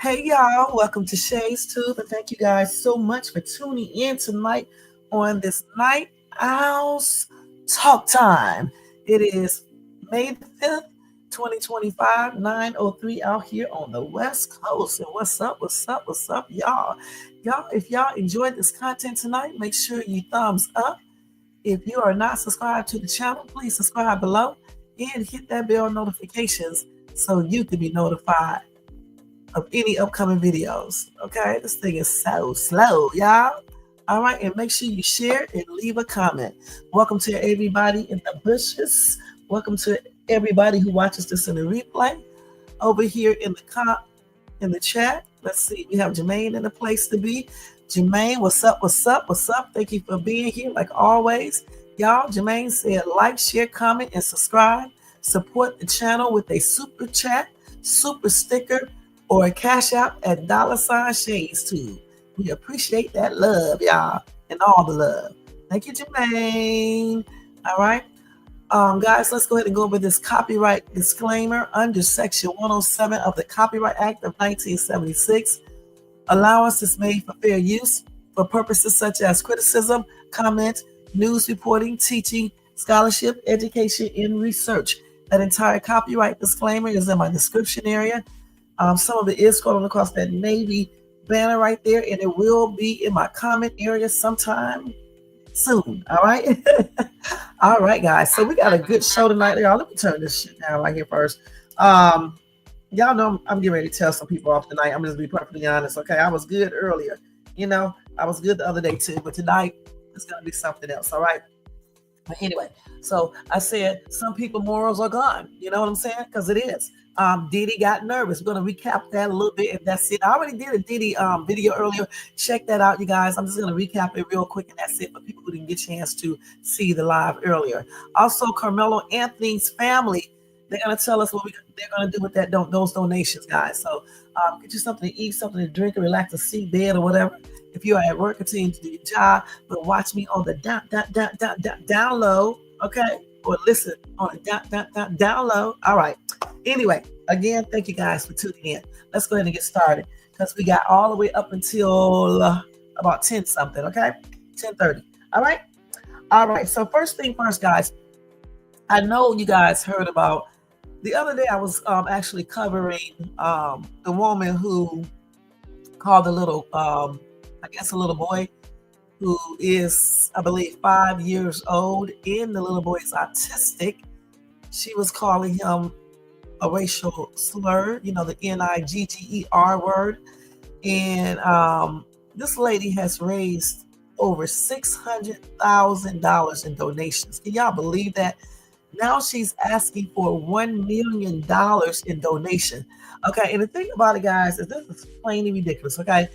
Hey y'all, welcome to Shay's Tube, and thank you guys so much for tuning in tonight on this Night Owls Talk Time. It is May the 5th, 2025, 9:03 out here on the West Coast. And what's up, y'all? If y'all enjoyed this content tonight, make sure you thumbs up. If you are not subscribed to the channel, please subscribe below and hit that bell notifications so you can be notified of any upcoming videos. Okay, this thing is so slow, y'all. All right, and make sure you share and leave a comment. Welcome to everybody in the bushes. Welcome to everybody who watches this in the replay. Over here in the chat, let's see, we have Jermaine in the place to be. Jermaine, what's up? Thank you for being here like always. Y'all, Jermaine said like, share, comment, and subscribe. Support the channel with a super chat, super sticker, or a cash out at $Shades2. We appreciate that love, y'all, and all the love. Thank you, Jermaine. All right. Guys, let's go ahead and go over this copyright disclaimer under Section 107 of the Copyright Act of 1976. Allowance is made for fair use for purposes such as criticism, comment, news reporting, teaching, scholarship, education, and research. That entire copyright disclaimer is in my description area. Some of it is scrolling across that navy banner right there, and it will be in my comment area sometime soon. All right. All right, guys. So we got a good show tonight. Y'all, let me turn this shit down right here first. Y'all know I'm getting ready to tell some people off tonight. I'm just be perfectly honest. Okay, I was good earlier. I was good the other day too, but tonight it's gonna be something else. All right. But anyway, so I said some people morals are gone. You know what I'm saying? Because it is. Diddy got nervous. We're going to recap that a little bit, and that's it. I already did a Diddy video earlier. Check that out, you guys. I'm just going to recap it real quick, and that's it for people who didn't get a chance to see the live earlier. Also, Karmelo Anthony's family, they're going to tell us what they're going to do with those donations, guys. So get you something to eat, something to drink, or relax, a seat, bed, or whatever. If you are at work, continue to do your job, but watch me on the down low, okay? Or listen on the down low. All right. Anyway, again, thank you guys for tuning in. Let's go ahead and get started because we got all the way up until about 10 something, okay? 10:30. All right. All right. So first thing first, guys, I know you guys heard about the other day. I was actually covering the woman who called a little boy who is, I believe, 5 years old, and the little boy is autistic. She was calling him a racial slur, the Nigger word. And this lady has raised over $600,000 in donations. Can y'all believe that? Now she's asking for $1 million in donation. Okay, and the thing about it, guys, is this is plainly ridiculous, okay?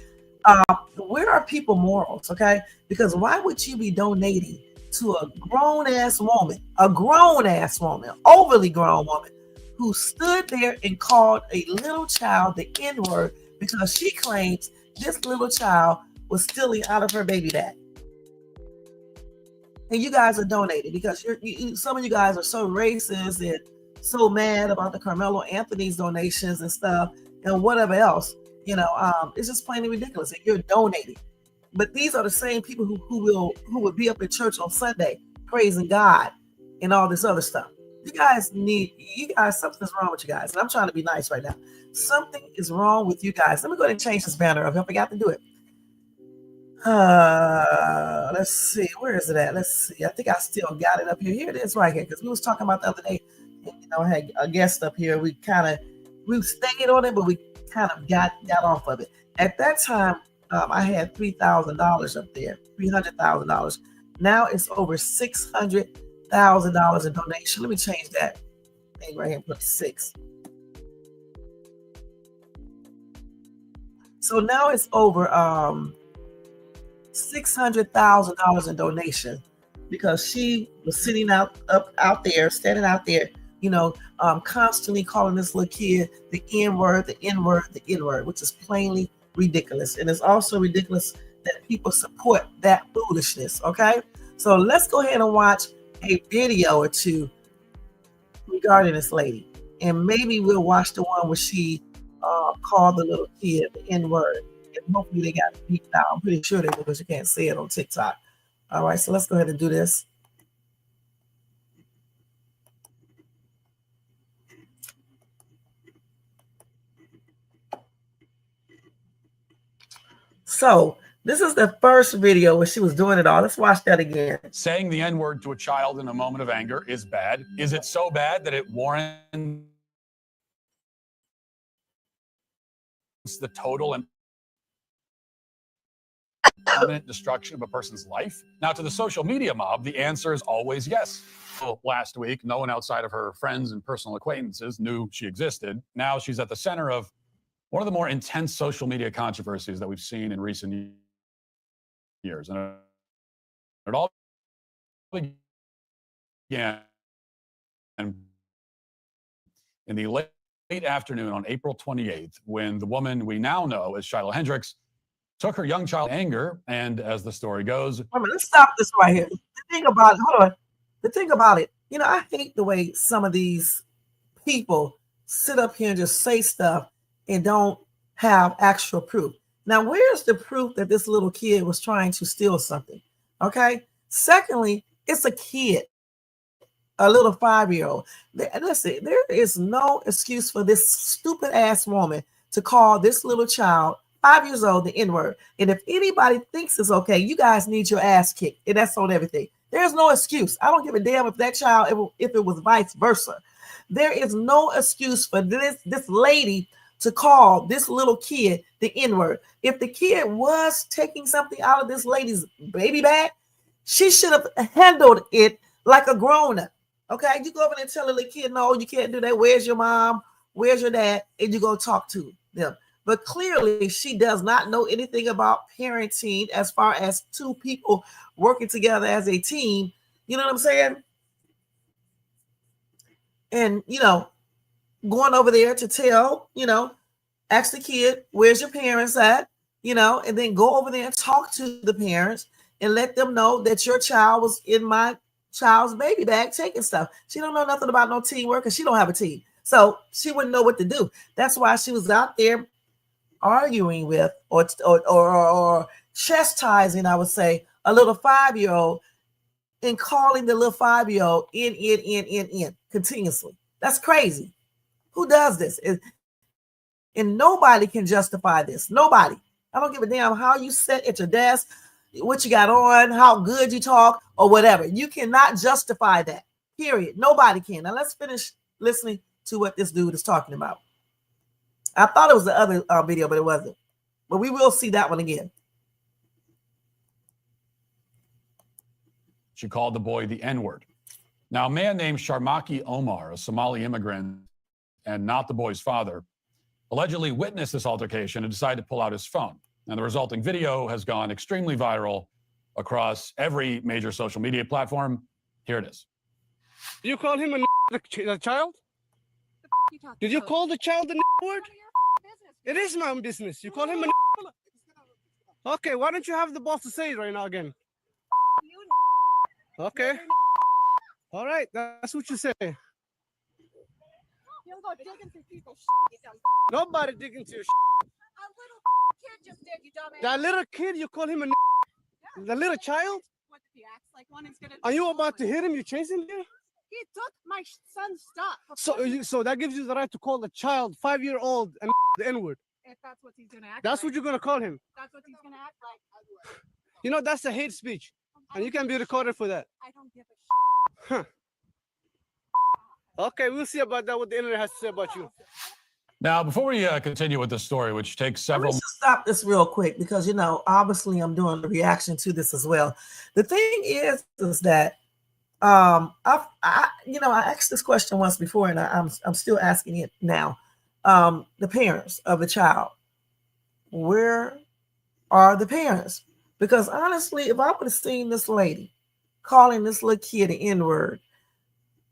Where are people morals, okay? Because why would you be donating to a grown-ass woman, overly grown woman, who stood there and called a little child the N-word because she claims this little child was stealing out of her baby dad? And you guys are donating because some of you guys are so racist and so mad about the Karmelo Anthony's donations and stuff and whatever else. It's just plainly ridiculous that you're donating. But these are the same people who would be up in church on Sunday praising God and all this other stuff. You guys, something's wrong with you guys. And I'm trying to be nice right now. Something is wrong with you guys. Let me go ahead and change this banner up. I forgot to do it. Let's see. Where is it at? Let's see. I think I still got it up here. Here it is right here. Because we was talking about the other day. I had a guest up here. We stayed on it, but we kind of got off of it. At that time, I had $3,000 up there, $300,000. Now it's over $600,000 in donation. Let me change that thing right here and put 6. So now it's over $600,000 in donation because she was standing out there, constantly calling this little kid the N-word, which is plainly ridiculous. And it's also ridiculous that people support that foolishness, okay? So let's go ahead and watch a video or two regarding this lady. And maybe we'll watch the one where she called the little kid the N-word. And hopefully they got it beat down. I'm pretty sure they did because you can't say it on TikTok. All right, so let's go ahead and do this. So this is the first video where she was doing it all. Let's watch that again. Saying the N-word to a child in a moment of anger is bad. Is it so bad that it warrants the total and permanent destruction of a person's life? Now, to the social media mob, the answer is always yes. Well, last week, no one outside of her friends and personal acquaintances knew she existed. Now she's at the center of one of the more intense social media controversies that we've seen in recent years. And it all began in the late afternoon on April 28th, when the woman we now know as Shiloh Hendricks took her young child in anger, and as the story goes... Wait a minute, let's stop this right here. The thing about it, hold on. The thing about it, you know, I hate the way some of these people sit up here and just say stuff and don't have actual proof. Now, where's the proof that this little kid was trying to steal something? Okay. Secondly, it's a kid, a little 5-year-old. Listen, there is no excuse for this stupid ass woman to call this little child 5 years old the N-word. And if anybody thinks it's okay, you guys need your ass kicked. And that's on everything. There's no excuse. I don't give a damn if that child, if it was vice versa. There is no excuse for this lady to call this little kid the N-word. If the kid was taking something out of this lady's baby bag, she should have handled it like a grown-up. Okay, you go over there and tell the little kid, no, you can't do that. Where's your mom? Where's your dad? And you go talk to them. But clearly, she does not know anything about parenting as far as two people working together as a team. You know what I'm saying? And, you know, going over there to tell, you know, ask the kid, where's your parents at? You know, and then go over there and talk to the parents and let them know that your child was in my child's baby bag taking stuff. She don't know nothing about no teamwork because she don't have a team. So she wouldn't know what to do. That's why she was out there arguing with or chastising, I would say, a little 5-year-old and calling the little 5-year-old in continuously. That's crazy. Who does this? And nobody can justify this. Nobody. I don't give a damn how you sit at your desk, what you got on, how good you talk, or whatever. You cannot justify that. Period. Nobody can. Now let's finish listening to what this dude is talking about. I thought it was the other video, but it wasn't. But we will see that one again. She called the boy the N-word. Now, a man named Sharmaki Omar, a Somali immigrant and not the boy's father, allegedly witnessed this altercation and decided to pull out his phone. And the resulting video has gone extremely viral across every major social media platform. Here it is. You call him a child? Did you call the child the word? It is my own business. You call him a... Okay, why don't you have the boss to say it right now again? Okay. All right, that's what you say. Nobody dig into your shit. A little kid just did, you dumbass. That little kid, you call him a... The little child? What if he acts like one? He's gonna... Are you about to hit him? You chasing him? He took my son's stuff. So that gives you the right to call a child, 5-year-old, and the N-word. If that's what he's gonna act That's like. what you're gonna call him. That's what he's gonna act like. You know, that's a hate speech. And you can be recorded for that. I don't give a shit. Huh. Okay, we'll see about that, what the internet has to say about you. Now, before we continue with this story, which takes several... Let's stop this real quick because, you know, obviously I'm doing the reaction to this as well. The thing is that I asked this question once before, and I'm still asking it now. The parents of the child, where are the parents? Because honestly, if I would have seen this lady calling this little kid an N-word,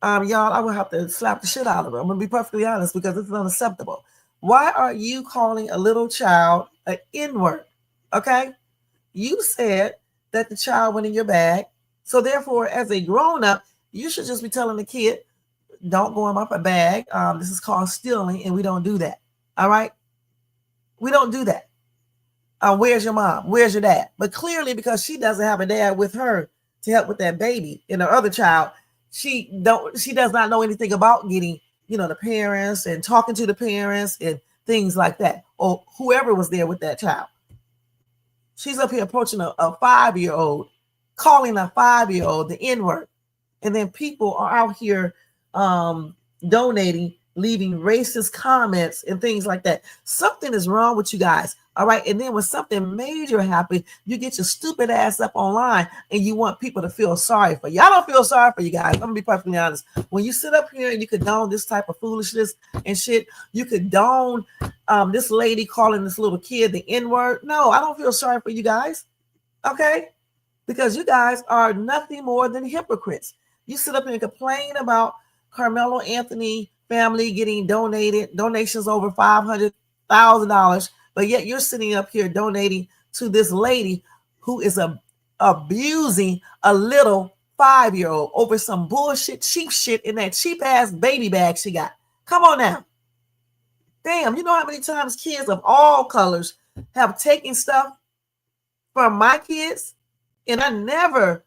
y'all, I would have to slap the shit out of her. I'm gonna be perfectly honest because it's unacceptable. Why are you calling a little child an N-word? Okay, you said that the child went in your bag, so therefore, as a grown-up, you should just be telling the kid, "Don't go in my bag. This is called stealing, and we don't do that." All right. We don't do that. Where's your mom? Where's your dad? But clearly, because she doesn't have a dad with her to help with that baby and her other child, she does not know anything about getting, the parents and talking to the parents and things like that, or whoever was there with that child. She's up here approaching a 5-year-old, calling a 5-year-old the N-word. And then people are out here donating, leaving racist comments and things like that. Something is wrong with you guys. All right. And then when something major happens, you get your stupid ass up online and you want people to feel sorry for you. I don't feel sorry for you guys. I'm going to be perfectly honest. When you sit up here and you condone this type of foolishness and shit, you condone this lady calling this little kid the N-word. No, I don't feel sorry for you guys. Okay. Because you guys are nothing more than hypocrites. You sit up here and complain about Karmelo Anthony family getting donations over $500,000, but yet you're sitting up here donating to this lady who is abusing a little 5-year-old over some bullshit, cheap shit in that cheap ass baby bag she got. Come on now. Damn, you know how many times kids of all colors have taken stuff from my kids? And I never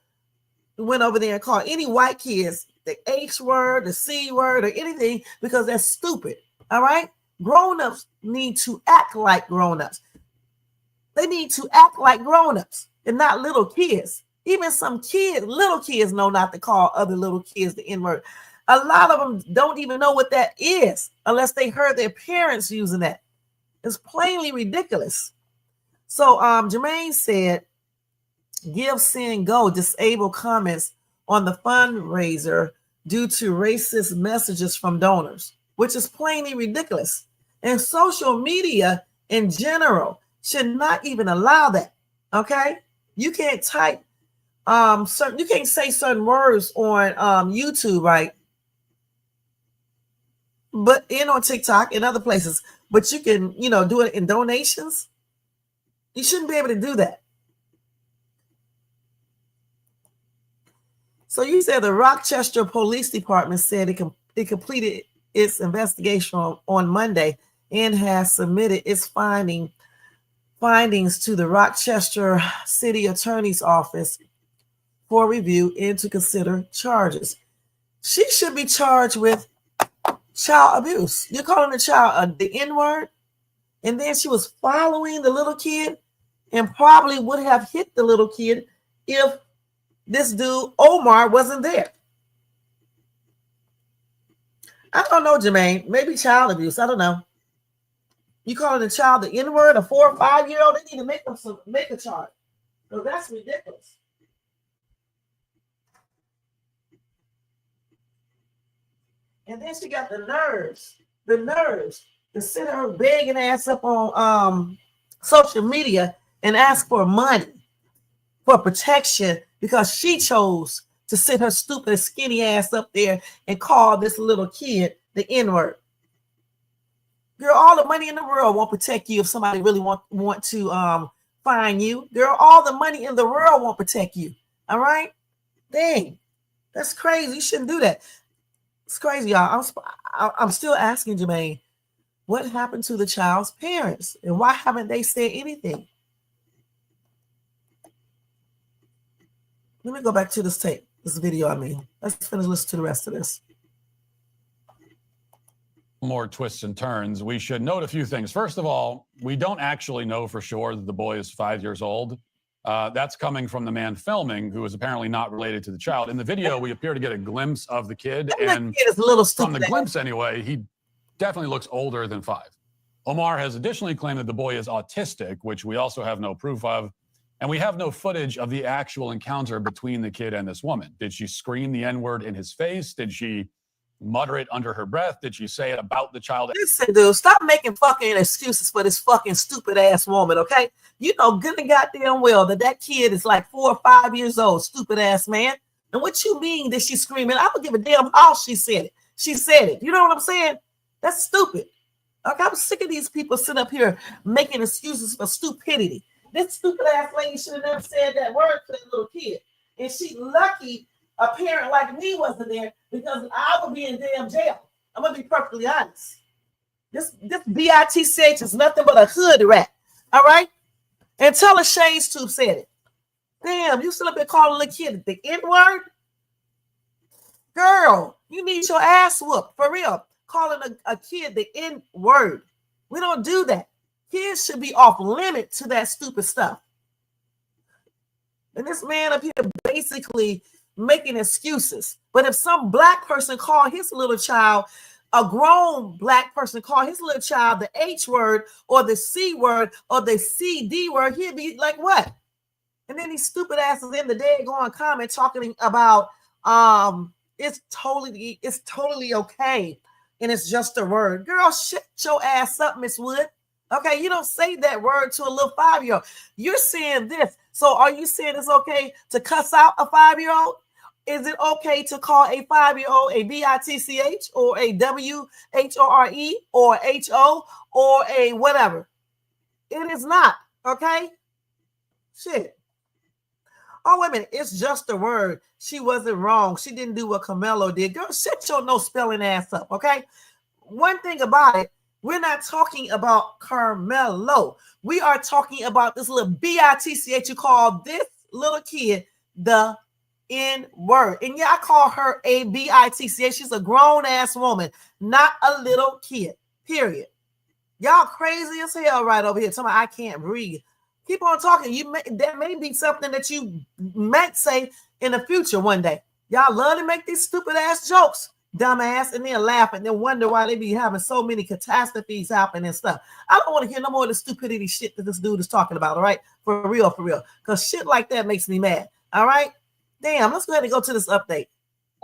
went over there and called any white kids the H word, the C word, or anything, because that's stupid. All right? Grown-ups need to act like grown-ups. They need to act like grown-ups and not little kids. Even some kids, little kids know not to call other little kids the N-word. A lot of them don't even know what that is unless they heard their parents using that. It's plainly ridiculous. So Jermaine said, give, send, go, disable comments on the fundraiser due to racist messages from donors, which is plainly ridiculous. And social media in general should not even allow that. Okay? You can't type you can't say certain words on YouTube, right? But on TikTok and other places, but you can, do it in donations. You shouldn't be able to do that. So you said the Rochester Police Department said it completed its investigation on Monday and has submitted its findings to the Rochester City Attorney's Office for review and to consider charges. She should be charged with child abuse. You're calling the child the N-word, and then she was following the little kid and probably would have hit the little kid if this dude Omar wasn't there. I don't know, Jermaine. Maybe child abuse. I don't know. You calling a child the N-word, a 4 or 5-year-old? They need to make a charge. So that's ridiculous. And then she got the nerves to sit her begging ass up on social media and ask for money for protection because she chose to sit her stupid skinny ass up there and call this little kid the N-word. Girl, all the money in the world won't protect you if somebody really want to find you. Girl, all the money in the world won't protect you. All right? Dang. That's crazy. You shouldn't do that. It's crazy, y'all. I'm still asking Jermaine, what happened to the child's parents? And why haven't they said anything? Let me go back to this tape, this video, Let's finish listening to the rest of this. More twists and turns. We should note a few things. First of all, we don't actually know for sure that the boy is 5 years old. That's coming from the man filming, who is apparently not related to the child. In the video, we appear to get a glimpse of the kid. And the kid is a little from the glimpse anyway, he definitely looks older than 5. Omar has additionally claimed that the boy is autistic, which we also have no proof of. And we have no footage of the actual encounter between the kid and this woman. Did she scream the N-word in his face? Did she mutter it under her breath? Did she say it about the child? Listen, dude, stop making fucking excuses for this fucking stupid ass woman, okay? You know good and goddamn well that kid is like 4 or 5 years old, stupid ass man. And what you mean that she's screaming? I don't give a damn how she said it. She said it. You know what I'm saying? That's stupid. Okay, I'm sick of these people sitting up here making excuses for stupidity. This stupid ass lady should have never said that word to that little kid. And she lucky a parent like me wasn't there because I would be in damn jail. I'm gonna be perfectly honest. This BITCH is nothing but a hood rat. All right? And tell her Shades Tube said it. Damn, you still up there calling a little kid the N-word? Girl, you need your ass whooped. For real. Calling a kid the N-word. We don't do that. Kids should be off limit to that stupid stuff. And this man up here basically making excuses. But if some black person call his little child, a grown black person call his little child the H word or the C word or the CD word, he'd be like, what? And then these stupid asses in the day going comment talking about it's totally okay. And it's just a word. Girl, shut your ass up, Miss Wood. Okay, you don't say that word to a little 5-year-old. You're saying this. So are you saying it's okay to cuss out a 5-year-old? Is it okay to call a 5-year-old a BITCH or a WHORE or HO or a whatever? It is not, okay? Shit. Oh, wait a minute. It's just a word. She wasn't wrong. She didn't do what Karmelo did. Girl, shut your no spelling ass up, okay? One thing about it, we're not talking about Karmelo. We are talking about this little BITCH. You call this little kid the N-word. And yeah, I call her a BITCH. She's a grown-ass woman, not a little kid, period. Y'all crazy as hell right over here. Talking about I can't breathe. Keep on talking. That may be something that you might say in the future one day. Y'all love to make these stupid ass jokes, dumbass, and then laugh and then wonder why they be having so many catastrophes happen and stuff. I don't want to hear no more of the stupidity shit that this dude is talking about, all right? For real. Because shit like that makes me mad, all right? Damn, let's go ahead and go to this update.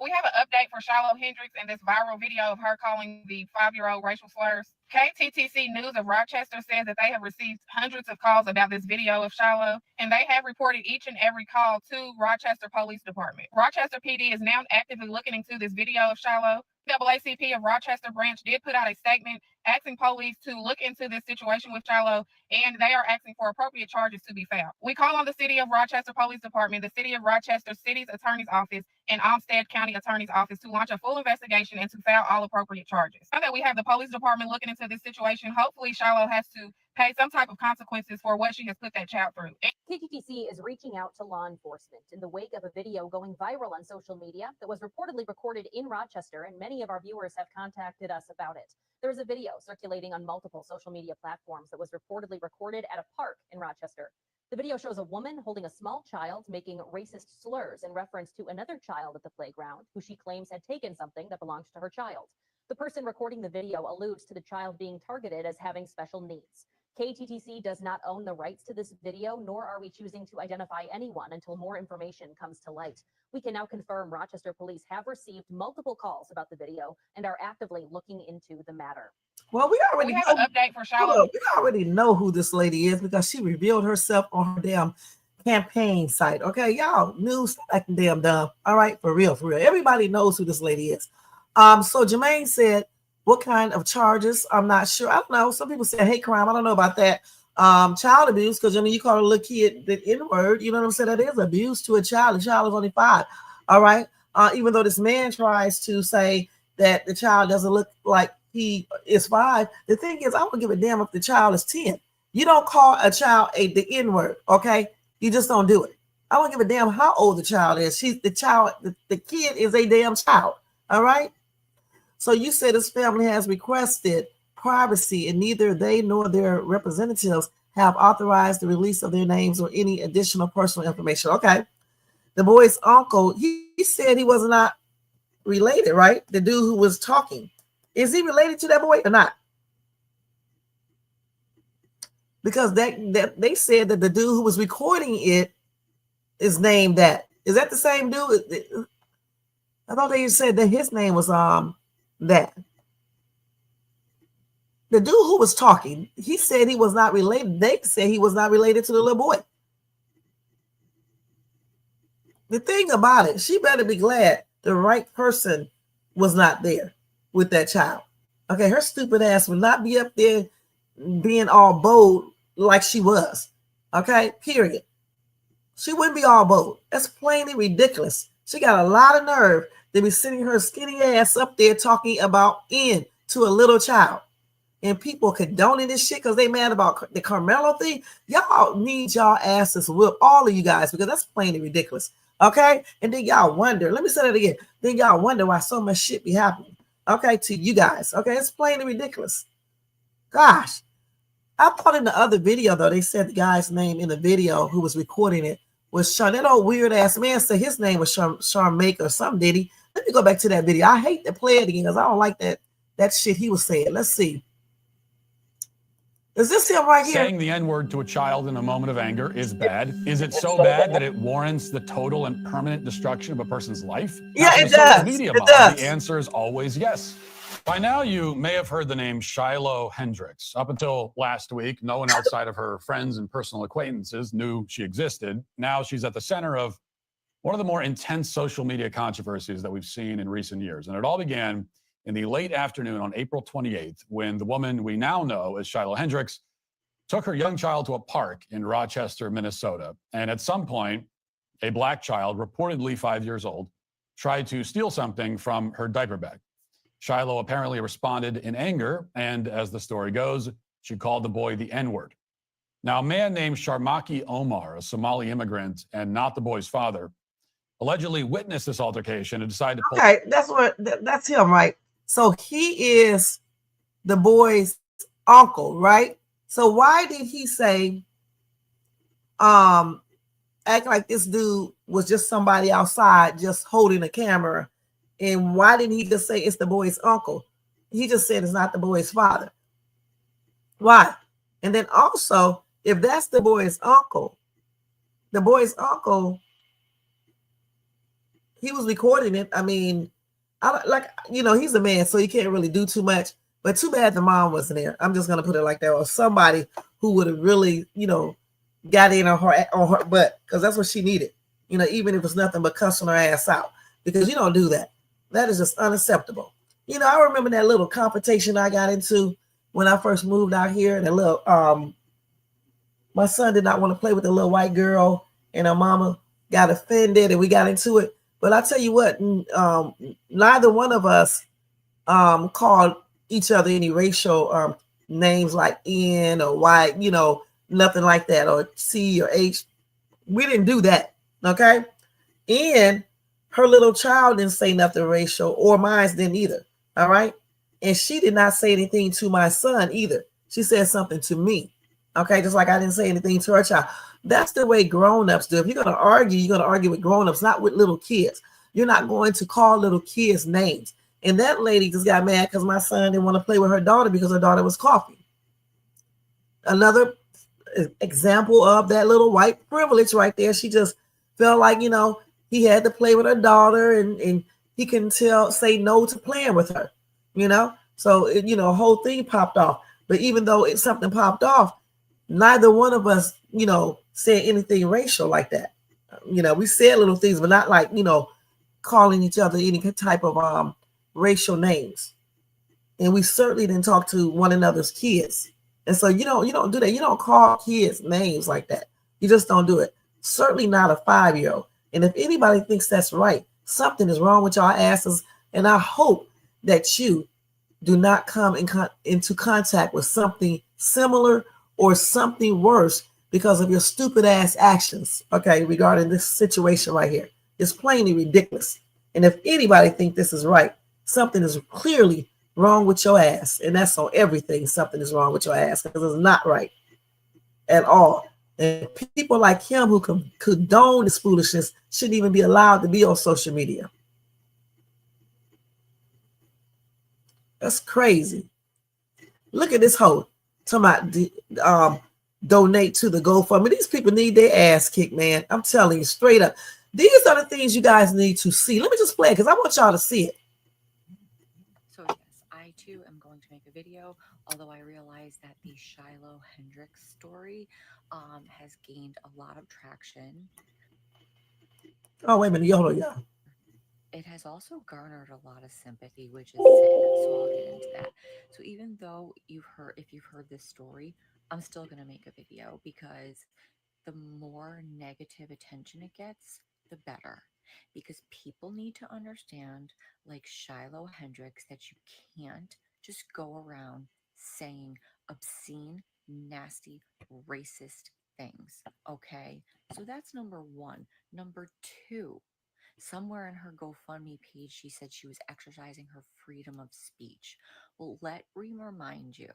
We have an update for Shiloh Hendricks and this viral video of her calling the 5-year-old racial slurs. KTTC News of Rochester says that they have received hundreds of calls about this video of Shiloh, and they have reported each and every call to Rochester Police Department. Rochester PD is now actively looking into this video of Shiloh. NAACP of Rochester branch did put out a statement asking police to look into this situation with Shiloh, and they are asking for appropriate charges to be found. We call on the City of Rochester Police Department, the City of Rochester City's Attorney's Office, and Olmsted County Attorney's Office to launch a full investigation and to file all appropriate charges. Now that we have the police department looking into this situation, hopefully Shiloh has to pay some type of consequences for what she has put that child through. KTTC is reaching out to law enforcement in the wake of a video going viral on social media that was reportedly recorded in Rochester, and many of our viewers have contacted us about it. There is a video circulating on multiple social media platforms that was reportedly recorded at a park in Rochester. The video shows a woman holding a small child making racist slurs in reference to another child at the playground who she claims had taken something that belongs to her child. The person recording the video alludes to the child being targeted as having special needs. KTTC does not own the rights to this video, nor are we choosing to identify anyone until more information comes to light. We can now confirm Rochester police have received multiple calls about the video and are actively looking into the matter. Well, we already have an update for Shiloh. We already know who this lady is because she revealed herself on her damn campaign site. Okay, y'all news acting damn dumb. All right, for real. Everybody knows who this lady is. So Jermaine said, what kind of charges? I'm not sure. I don't know. Some people say hate crime. I don't know about that. Child abuse, because you call a little kid the N-word, you know what I'm saying? That is abuse to a child. The child is only 5. All right. Even though this man tries to say that the child doesn't look like he is 5. The thing is, I don't give a damn if the child is 10. You don't call a child the N-word, okay? You just don't do it. I don't give a damn how old the child is. The kid is a damn child. All right. So you said his family has requested privacy, and neither they nor their representatives have authorized the release of their names or any additional personal information. Okay. The boy's uncle, he said he was not related, right? The dude who was talking. Is he related to that boy or not? Because that they said that the dude who was recording it is named that. Is that the same dude? I thought they said that his name was that. The dude who was talking, he said he was not related. They said he was not related to the little boy. The thing about it, she better be glad the right person was not there with that child. Okay, her stupid ass would not be up there being all bold like she was. Okay, period. She wouldn't be all bold. That's plainly ridiculous. She got a lot of nerve to be sitting her skinny ass up there talking about to a little child. and people condoning this shit because they mad about the Karmelo thing. Y'all need y'all asses whip, all of you guys, because that's plainly ridiculous. Okay? And then y'all wonder, let me say that again. Then y'all wonder why so much shit be happening. Okay, to you guys. Okay, it's plainly ridiculous. Gosh. I thought in the other video, though, they said the guy's name in the video who was recording it was Sean. That old weird ass man said his name was Sean Maker or something, did he? Let me go back to that video. I hate to play it again because I don't like that shit he was saying. Let's see. Is this him right here? Saying the N-word to a child in a moment of anger is bad. Is it so bad that it warrants the total and permanent destruction of a person's life? Yeah, it does. does. Media It mob, does. The answer is always yes. By now, you may have heard the name Shiloh Hendricks. Up until last week, no one outside of her friends and personal acquaintances knew she existed. Now she's at the center of one of the more intense social media controversies that we've seen in recent years. And it all began in the late afternoon on April 28th, when the woman we now know as Shiloh Hendricks took her young child to a park in Rochester, Minnesota. And at some point, a black child, reportedly 5 years old, tried to steal something from her diaper bag. Shiloh apparently responded in anger, and as the story goes, she called the boy the N-word. Now, a man named Sharmaki Omar, a Somali immigrant and not the boy's father, allegedly witnessed this altercation and decided to pull. Okay, that's him, right? So he is the boy's uncle, right? So why did he say, act like this dude was just somebody outside just holding a camera? And why didn't he just say it's the boy's uncle? He just said it's not the boy's father. Why? And then also, if that's the boy's uncle, he was recording it. I mean, he's a man, so he can't really do too much. But too bad the mom wasn't there. I'm just gonna put it like that, or somebody who would have really, got in on her butt, because that's what she needed. Even if it's nothing but cussing her ass out, because you don't do that. That is just unacceptable. I remember that little confrontation I got into when I first moved out here, and my son did not want to play with the little white girl, and her mama got offended, and we got into it. But I tell you what, neither one of us called each other any racial names like N or Y, nothing like that, or C or H. We didn't do that, okay? And her little child didn't say nothing racial, or mine didn't either, all right? And she did not say anything to my son either. She said something to me, okay? Just like I didn't say anything to her child. That's the way grown-ups do. If you're going to argue, you're going to argue with grown-ups, not with little kids. You're not going to call little kids names. And that lady just got mad because my son didn't want to play with her daughter because her daughter was coughing. Another example of that little white privilege right there. She just felt like, he had to play with her daughter, and he couldn't say no to playing with her, So, a whole thing popped off. But even though something popped off, neither one of us, said anything racial like that. We said little things, but not like, calling each other any type of racial names. And we certainly didn't talk to one another's kids. And so you don't do that. You don't call kids names like that. You just don't do it. Certainly not a 5-year-old. And if anybody thinks that's right, something is wrong with y'all asses. And I hope that you do not come into contact with something similar or something worse because of your stupid ass actions, okay, regarding this situation right here. It's plainly ridiculous. And if anybody thinks this is right, something is clearly wrong with your ass. And that's on everything. Something is wrong with your ass, because it's not right at all. And people like him who condone this foolishness shouldn't even be allowed to be on social media. That's crazy. Look at this hoe talking about donate to the GoFundMe. These people need their ass kicked, man. I'm telling you straight up. These are the things you guys need to see. Let me just play it because I want y'all to see it. So yes, I too am going to make a video, although I realize that the Shiloh Hendricks story has gained a lot of traction. Oh, wait a minute. Hold on, y'all. It has also garnered a lot of sympathy, which is sick. So I'll get into that. So even though if you've heard this story, I'm still going to make a video, because the more negative attention it gets, the better. Because people need to understand, like Shiloh Hendricks, that you can't just go around saying obscene, nasty, racist things. Okay. So that's number one. Number two, somewhere in her GoFundMe page, she said she was exercising her freedom of speech. Well, let me remind you,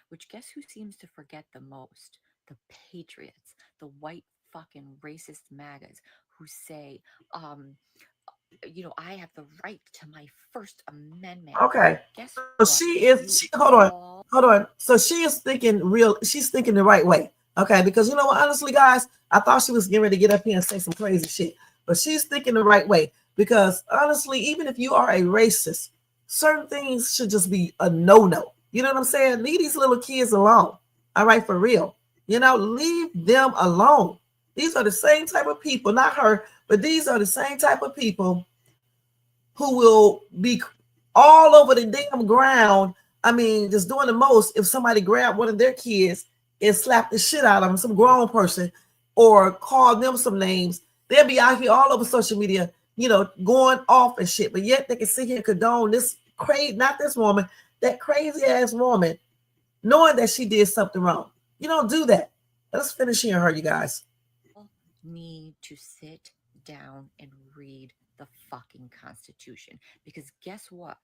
which guess who seems to forget the most? The patriots, the white fucking racist MAGAs who say, I have the right to my First Amendment. Okay. Guess So what? hold on. So she's thinking the right way. Okay, because you know what, honestly, guys, I thought she was getting ready to get up here and say some crazy shit. But she's thinking the right way. Because honestly, even if you are a racist, certain things should just be a no-no. You know what I'm saying? Leave these little kids alone. All right, for real. Leave them alone. These are the same type of people, not her, but these are the same type of people who will be all over the damn ground. I mean, just doing the most if somebody grabbed one of their kids and slapped the shit out of them, some grown person, or called them some names. They'll be out here all over social media, going off and shit. But yet they can sit here and condone this crazy, not this woman, that crazy ass woman, knowing that she did something wrong. You don't do that. Let's finish hearing her, you guys. Need to sit down and read the fucking Constitution. Because guess what?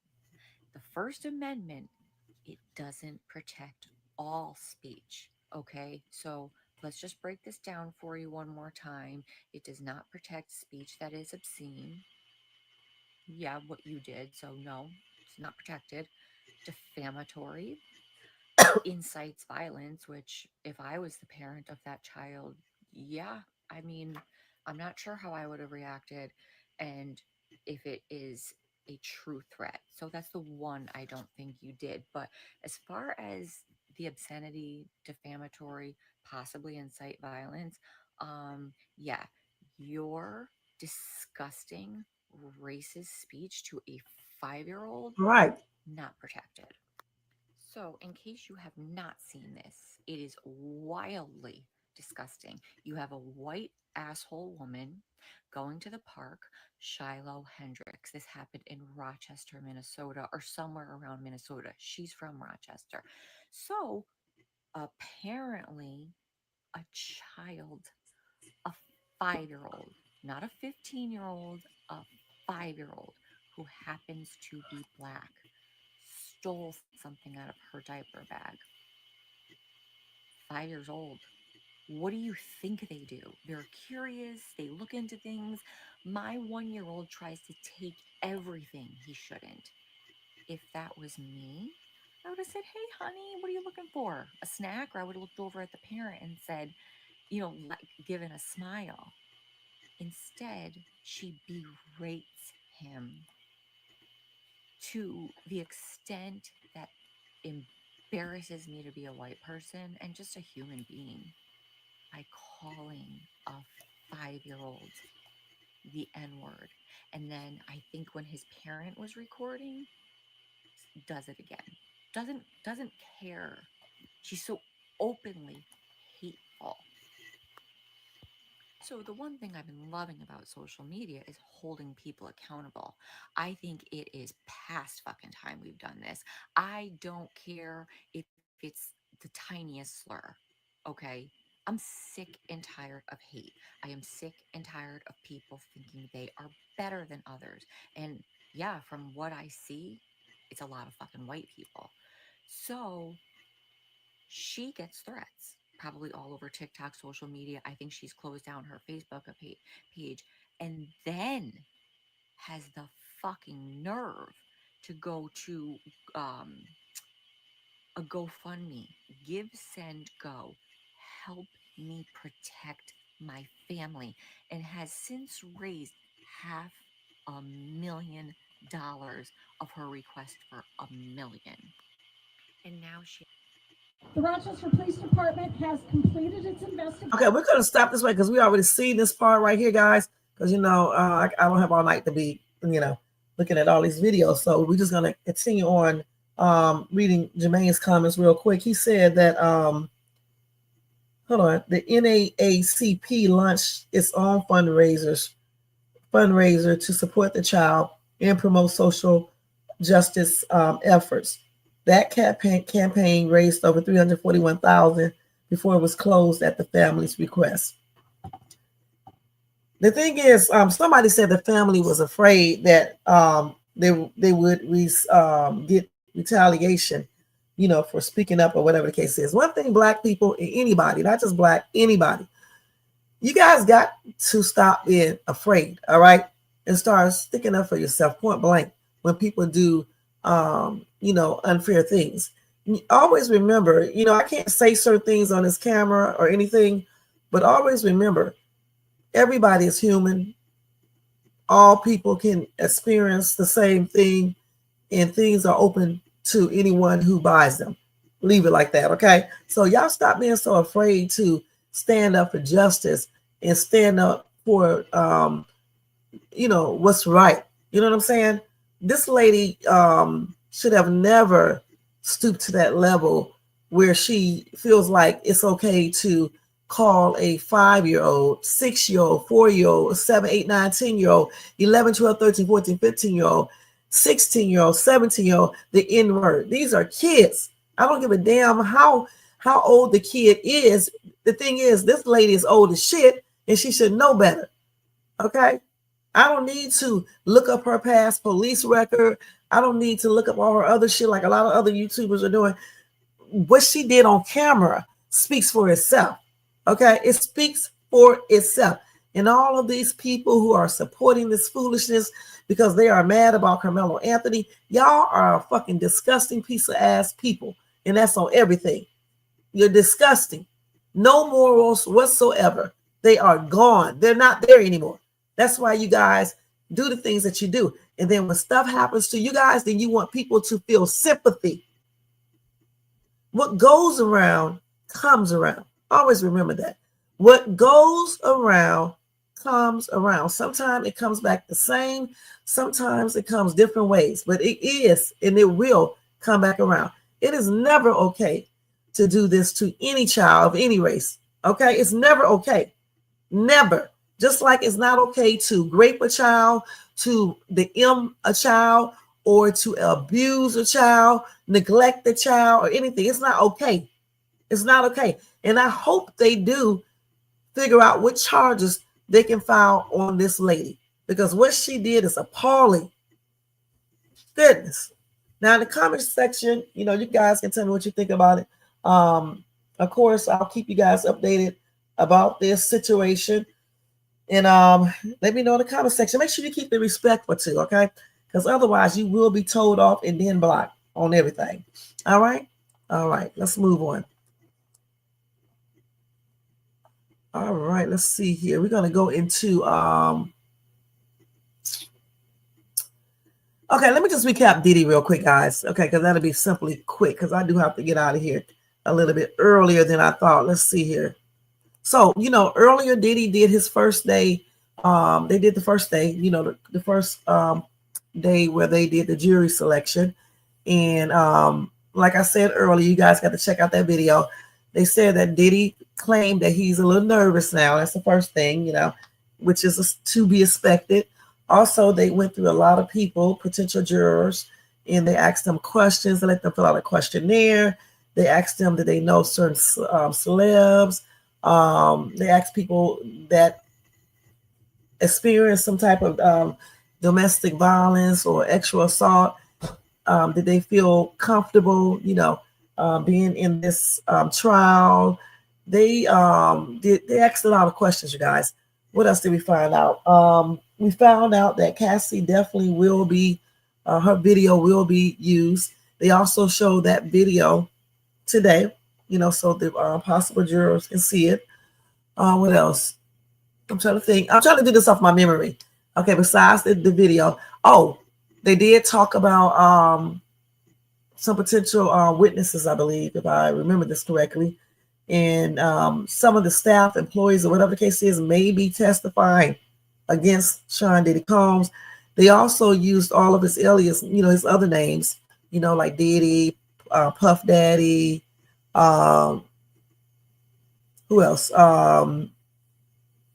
The First Amendment, it doesn't protect all speech. Okay? So let's just break this down for you one more time. It does not protect speech that is obscene. Yeah, what you did. So no, it's not protected. Defamatory, incites violence, which if I was the parent of that child, yeah, I mean, I'm not sure how I would have reacted and if it is a true threat. So that's the one I don't think you did. But as far as the obscenity, defamatory, possibly incite violence, yeah, your disgusting racist speech to a 5-year-old, Right. not protected. So, in case you have not seen this, it is wildly disgusting. You have a white asshole woman going to the park, Shiloh Hendricks. This happened in Rochester, Minnesota, or somewhere around Minnesota. She's from Rochester. So, apparently, a child, a 5-year-old, not a 15-year-old, a 5-year-old who happens to be black, stole something out of her diaper bag. 5 years old. What do you think they do? They're curious, they look into things. My 1-year-old tries to take everything he shouldn't. If that was me, I would have said, "Hey, honey, what are you looking for? A snack?" Or I would have looked over at the parent and said, like given a smile. Instead, she berates him to the extent that embarrasses me to be a white person and just a human being by calling a 5-year-old the N-word. And then I think when his parent was recording, does it again. Doesn't care. She's so openly hateful. So the one thing I've been loving about social media is holding people accountable. I think it is past fucking time we've done this. I don't care if it's the tiniest slur. Okay? I'm sick and tired of hate. I am sick and tired of people thinking they are better than others. And yeah, from what I see, it's a lot of fucking white people. So she gets threats probably all over TikTok, social media. I think she's closed down her Facebook page and then has the fucking nerve to go to a GoFundMe, give, send, go, help me protect my family, and has since raised $500,000 of her request for $1 million. And now she The Rochester Police Department has completed its investigation. Okay, we're gonna stop this way because we already seen this part right here, guys. Because I don't have all night to be looking at all these videos, so we're just gonna continue on reading Jermaine's comments real quick. He said that hold on, the NAACP launched its own fundraiser to support the child and promote social justice efforts. That campaign raised over $341,000 before it was closed at the family's request. The thing is, somebody said the family was afraid that they would get retaliation, for speaking up or whatever the case is. One thing, Black people, anybody, not just Black, anybody, you guys got to stop being afraid, all right, and start sticking up for yourself, point blank, when people do, unfair things. Always remember, I can't say certain things on this camera or anything, but always remember, everybody is human. All people can experience the same thing, and things are open to anyone who buys them. Leave it like that, okay? So y'all stop being so afraid to stand up for justice and stand up for, what's right. You know what I'm saying? This lady should have never stooped to that level where she feels like it's okay to call a 5-year-old, 6-year-old, 4-year-old, 7, 8, 9, 10-year-old, 11, 12, 13, 14, 15-year-old, 16-year-old, 17-year-old, the N-word. These are kids. I don't give a damn how old the kid is. The thing is, this lady is old as shit, and she should know better. Okay? I don't need to look up her past police record. I don't need to look up all her other shit like a lot of other YouTubers are doing. What she did on camera speaks for itself. Okay, it speaks for itself. And all of these people who are supporting this foolishness because they are mad about Karmelo Anthony, y'all are a fucking disgusting piece of ass people. And that's on everything. You're disgusting. No morals whatsoever. They are gone. They're not there anymore. That's why you guys do the things that you do. And then when stuff happens to you guys, then you want people to feel sympathy. What goes around comes around. Always remember that. What goes around comes around. Sometimes it comes back the same. Sometimes it comes different ways. But it is, and it will come back around. It is never okay to do this to any child of any race. Okay? It's never okay. Never. Just like it's not okay to grape a child, to a child, or to abuse a child, neglect a child, or anything. It's not okay. It's not okay. And I hope they do figure out what charges they can file on this lady, because what she did is appalling. Goodness. Now in the comment section, you guys can tell me what you think about it. Of course, I'll keep you guys updated about this situation. And let me know in the comment section. Make sure you keep it respectful too, okay? Because otherwise you will be told off and then blocked on everything. All right? All right, let's move on. All right, let's see here. We're going to go into okay, let me just recap Diddy real quick, guys. Okay, because that'll be simply quick, because I do have to get out of here a little bit earlier than I thought. Let's see here. So, earlier Diddy did his first day. They did the first day, the first day where they did the jury selection. And like I said earlier, you guys got to check out that video. They said that Diddy claimed that he's a little nervous now. That's the first thing, which is to be expected. Also, they went through a lot of people, potential jurors, and they asked them questions. They let them fill out a questionnaire. They asked them, did they know certain celebs? They asked people that experienced some type of domestic violence or sexual assault. Did they feel comfortable, being in this trial? They asked a lot of questions, you guys. What else did we find out? We found out that Cassie definitely will be, her video will be used. They also showed that video today, so the possible jurors can see it. What else? I'm trying to think. I'm trying to do this off my memory. Okay, besides the video. Oh, they did talk about some potential witnesses, I believe, if I remember this correctly. And some of the staff, employees, or whatever the case is, may be testifying against Sean Diddy Combs. They also used all of his alias, his other names, like Diddy, Puff Daddy, who else?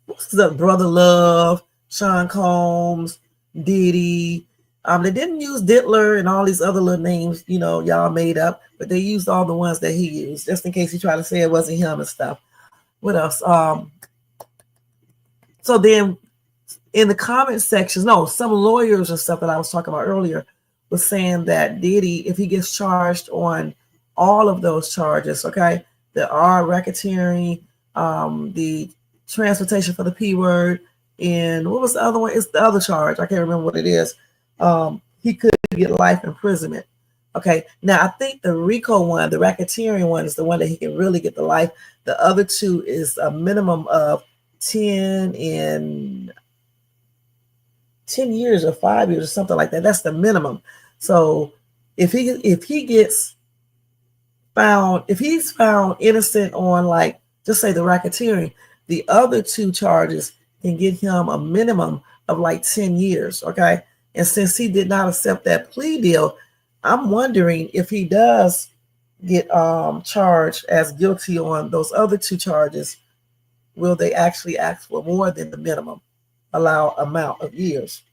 What's the Brother Love, Sean Combs, Diddy. They didn't use Dittler and all these other little names, you know, y'all made up, but they used all the ones that he used, just in case he tried to say it wasn't him and stuff. What else? So then in the comment sections, no, some lawyers and stuff that I was talking about earlier was saying that Diddy, if he gets charged on all of those charges, okay, the R racketeering, the transportation for the P word, and what was the other one? It's the other charge. I can't remember what it is. He could get life imprisonment. Okay, now I think the RICO one, the racketeering one, is the one that he can really get the life. The other two is a minimum of 10 years or 5 years or something like that. That's the minimum. So if he gets found, if he's found innocent on, like, just say the racketeering, the other two charges can get him a minimum of like 10 years. Okay. And since he did not accept that plea deal, I'm wondering if he does get charged as guilty on those other two charges, will they actually ask for more than the minimum allowed amount of years?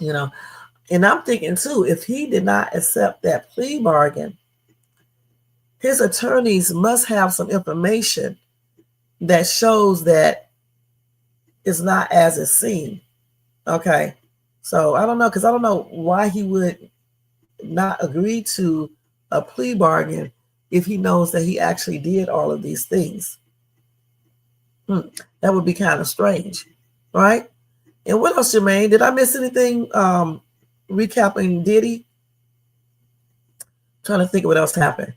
You know, and I'm thinking too, if he did not accept that plea bargain, his attorneys must have some information that shows that it's not as it seemed. Okay. So I don't know, because I don't know why he would not agree to a plea bargain if he knows that he actually did all of these things. That would be kind of strange, right? And what else, Jermaine? Did I miss anything recapping Diddy? Trying to think of what else happened.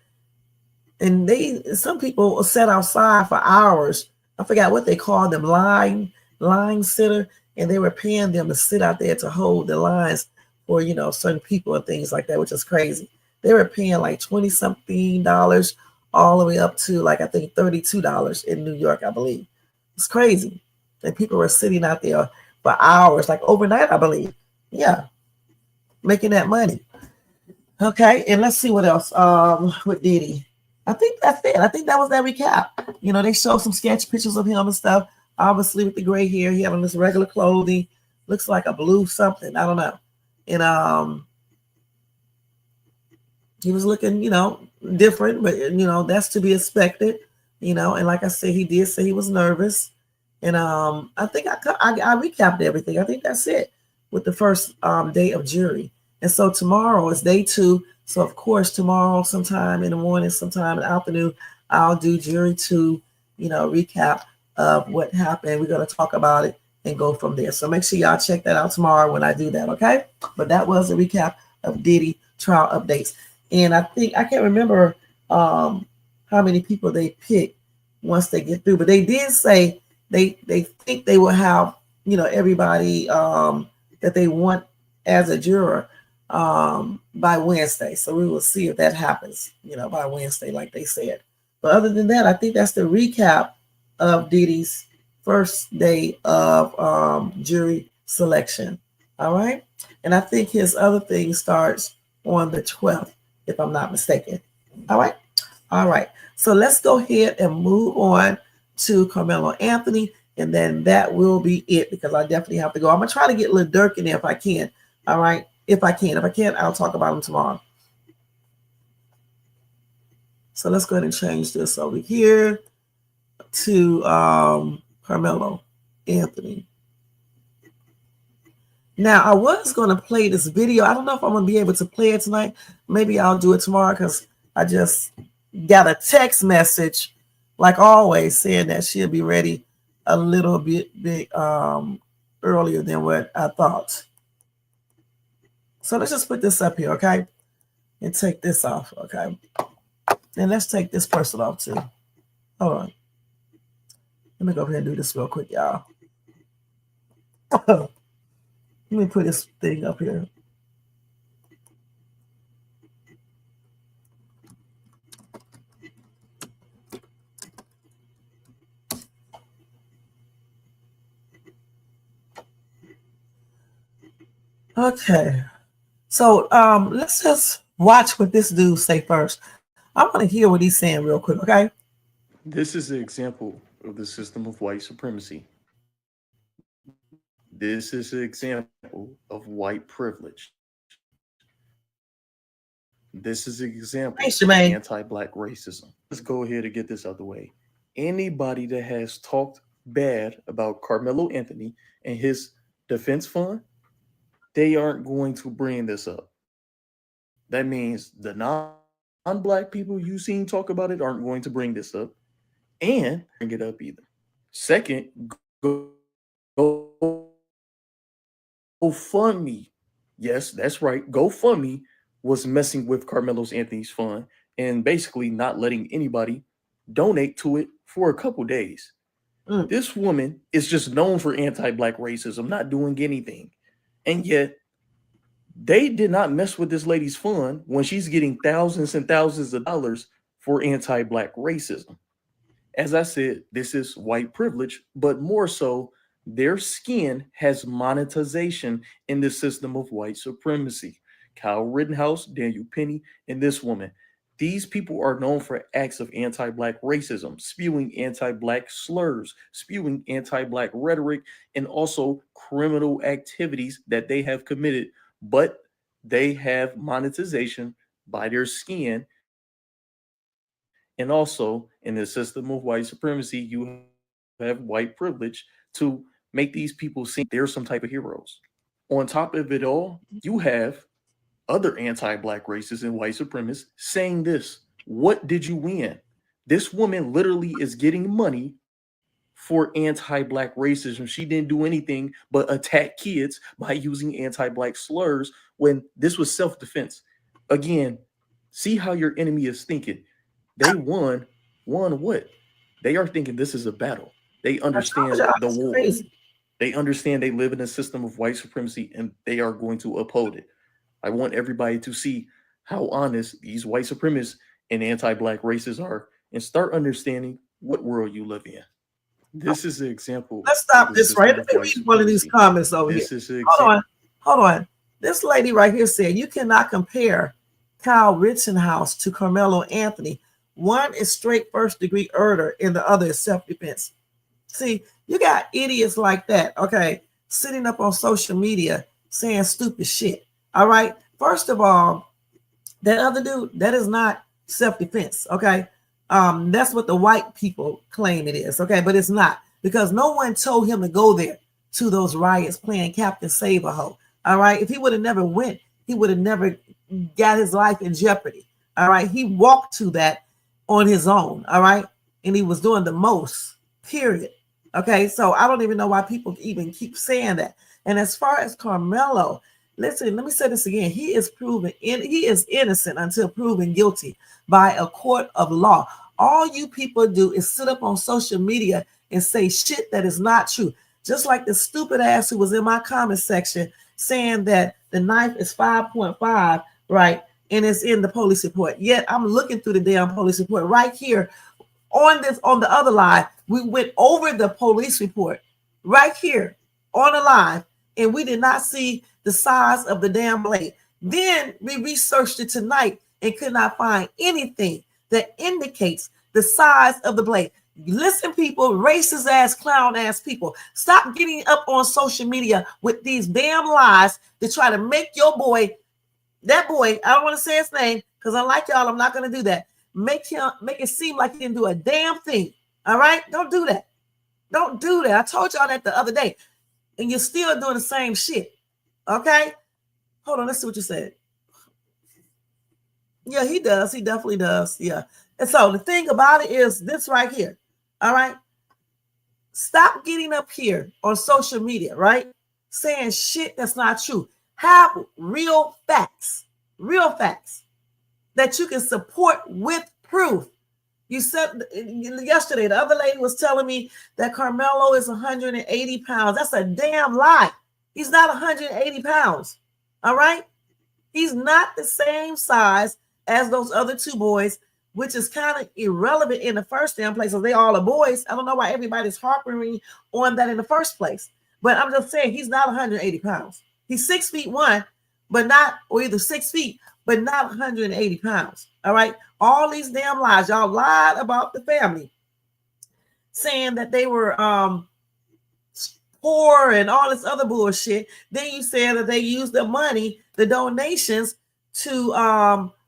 And some people sat outside for hours. I forgot what they called them, line sitter, and they were paying them to sit out there to hold the lines for, you know, certain people and things like that, which is crazy. They were paying like $20-something all the way up to, like, I think $32 in New York, I believe. It's crazy. And people were sitting out there for hours, like overnight, I believe. Yeah, making that money. Okay, and let's see what else with Diddy. I think that's it. I think that was that recap. You know, they showed some sketch pictures of him and stuff. Obviously, with the gray hair, he had on this regular clothing. Looks like a blue something. I don't know. And he was looking, you know, different, but, you know, that's to be expected. You know, and like I said, he did say he was nervous. And I think I recapped everything. I think that's it with the first day of jury. And so tomorrow is day 2. So, of course, tomorrow sometime in the morning, sometime in the afternoon, I'll do jury 2, you know, recap of what happened. We're going to talk about it and go from there. So make sure y'all check that out tomorrow when I do that, okay? But that was a recap of Diddy trial updates. And I think, I can't remember how many people they picked once they get through. But they did say they think they will have, you know, everybody that they want as a juror by Wednesday. So we will see if that happens, you know, by Wednesday, like they said. But other than that, I think that's the recap of Diddy's first day of jury selection. All right. And I think his other thing starts on the 12th, if I'm not mistaken. All right. All right. So let's go ahead and move on to Karmelo Anthony. And then that will be it, because I definitely have to go. I'm going to try to get Lil Durk in there if I can. All right. If I can. If I can't, I'll talk about him tomorrow. So let's go ahead and change this over here to Karmelo Anthony. Now, I was going to play this video. I don't know if I'm going to be able to play it tonight. Maybe I'll do it tomorrow, because I just got a text message, like always, saying that she'll be ready a little bit earlier than what I thought. So let's just put this up here, okay? And take this off, okay? And let's take this person off too. Hold on. Let me go ahead and do this real quick, y'all. Let me put this thing up here. Okay. So let's just watch what this dude say first. I want to hear what he's saying real quick, okay? This is an example of the system of white supremacy. This is an example of white privilege. This is an example Thanks, of Jermaine. anti-black racism. Let's go ahead and get this out the way. Anybody that has talked bad about Carmelo Anthony and his defense fund, they aren't going to bring this up. That means the non-black people you seen talk about it aren't going to bring this up and bring it up either. Second, GoFundMe. Yes, that's right. GoFundMe was messing with Carmelo's Anthony's fund and basically not letting anybody donate to it for a couple days. Mm. This woman is just known for anti-black racism, not doing anything. And yet they did not mess with this lady's fund when she's getting thousands and thousands of dollars for anti-black racism. As I said, this is white privilege, but more so, their skin has monetization in the system of white supremacy. Kyle Rittenhouse, Daniel Penny, and this woman. These people are known for acts of anti black racism, spewing anti black slurs, spewing anti black rhetoric, and also criminal activities that they have committed, but they have monetization by their skin. And also, in the system of white supremacy, you have white privilege to make these people seem they're some type of heroes. On top of it all, you have other anti-black racists and white supremacists saying this. What did you win? This woman literally is getting money for anti-black racism. She didn't do anything but attack kids by using anti-black slurs when this was self-defense. Again, see how your enemy is thinking. They won. Won what? They are thinking this is a battle. They I told understand y'all the it's war. crazy. They understand they live in a system of white supremacy and they are going to uphold it. I want everybody to see how honest these white supremacists and anti-black racists are and start understanding what world you live in. This is an example Let's of stop the this right. system Let of me white read one of these supremacy. comments over here. This is an Hold example. on. Hold on. This lady right here said you cannot compare Kyle Rittenhouse to Carmelo Anthony. One is straight first degree murder and the other is self-defense. See, you got idiots like that, okay, sitting up on social media saying stupid shit. All right. First of all, that other dude, that is not self-defense. Okay. That's what the white people claim it is. Okay, but it's not because no one told him to go there to those riots playing Captain Save-A-Ho. All right. If he would have never went, he would have never got his life in jeopardy. All right. He walked to that on his own. All right. And he was doing the most, period. Okay. So I don't even know why people even keep saying that. And as far as Carmelo, listen, let me say this again. He is innocent until proven guilty by a court of law. All you people do is sit up on social media and say shit that is not true. Just like the stupid ass who was in my comment section saying that the knife is 5.5, right? And it's in the police report. Yet I'm looking through the damn police report right here on the other live. We went over the police report right here on the live, and we did not see the size of the damn blade. Then we researched it tonight and could not find anything that indicates the size of the blade. Listen, people, racist ass, clown ass people, stop getting up on social media with these damn lies to try to make your boy, that boy, I don't want to say his name because I like y'all, I'm not going to do that. Make it seem like he didn't do a damn thing. All right? Don't do that. Don't do that. I told y'all that the other day, and you're still doing the same shit. Okay? Hold on, let's see what you said. Yeah, he does. He definitely does. Yeah. And so the thing about it is this right here. All right. Stop getting up here on social media, right? Saying shit that's not true. Have real facts that you can support with proof. You said yesterday, the other lady was telling me that Carmelo is 180 pounds. That's a damn lie. He's not 180 pounds. All right. He's not the same size as those other two boys, which is kind of irrelevant in the first damn place. So they all are boys. I don't know why everybody's harping on that in the first place. But I'm just saying he's not 180 pounds. He's 6'1", but not, or either 6 feet, but not 180 pounds. All right. All these damn lies. Y'all lied about the family, saying that they were poor and all this other bullshit. Then you said that they used the money, the donations, to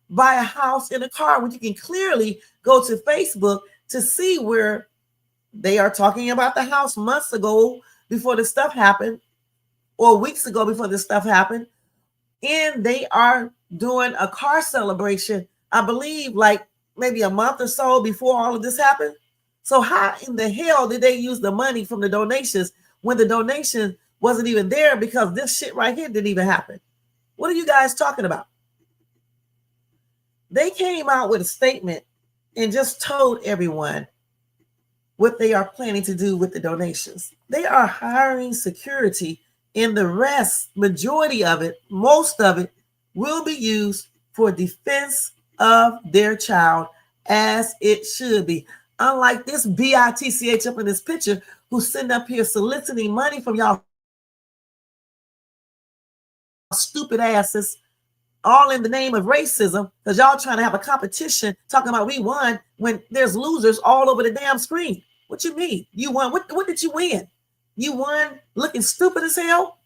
buy a house and a car, when you can clearly go to Facebook to see where they are talking about the house months ago before this stuff happened, or weeks ago before this stuff happened. And they are doing a car celebration, I believe, like maybe a month or so before all of this happened. So how in the hell did they use the money from the donations when the donation wasn't even there, because this shit right here didn't even happen? What are you guys talking about? They came out with a statement and just told everyone what they are planning to do with the donations. They are hiring security, and the rest, majority of it, most of it, will be used for defense of their child, as it should be. Unlike this bitch up in this picture, who's sitting up here soliciting money from y'all stupid asses, all in the name of racism, because y'all trying to have a competition talking about we won when there's losers all over the damn screen. What you mean? You won? What did you win? You won looking stupid as hell,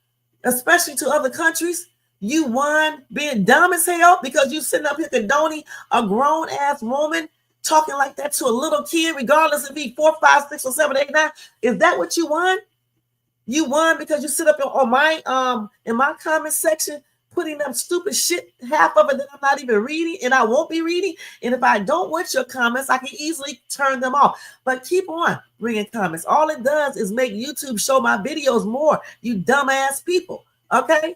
especially to other countries. You won being dumb as hell because you sitting up here condoning a grown-ass woman talking like that to a little kid, regardless if he's 4, 5, 6, or 7, 8, 9. Is that what you won? You won because you sit up on my in my comment section putting up stupid shit, half of it that I'm not even reading, and I won't be reading. And if I don't want your comments, I can easily turn them off. But keep on bringing comments. All it does is make YouTube show my videos more, you dumbass people. Okay?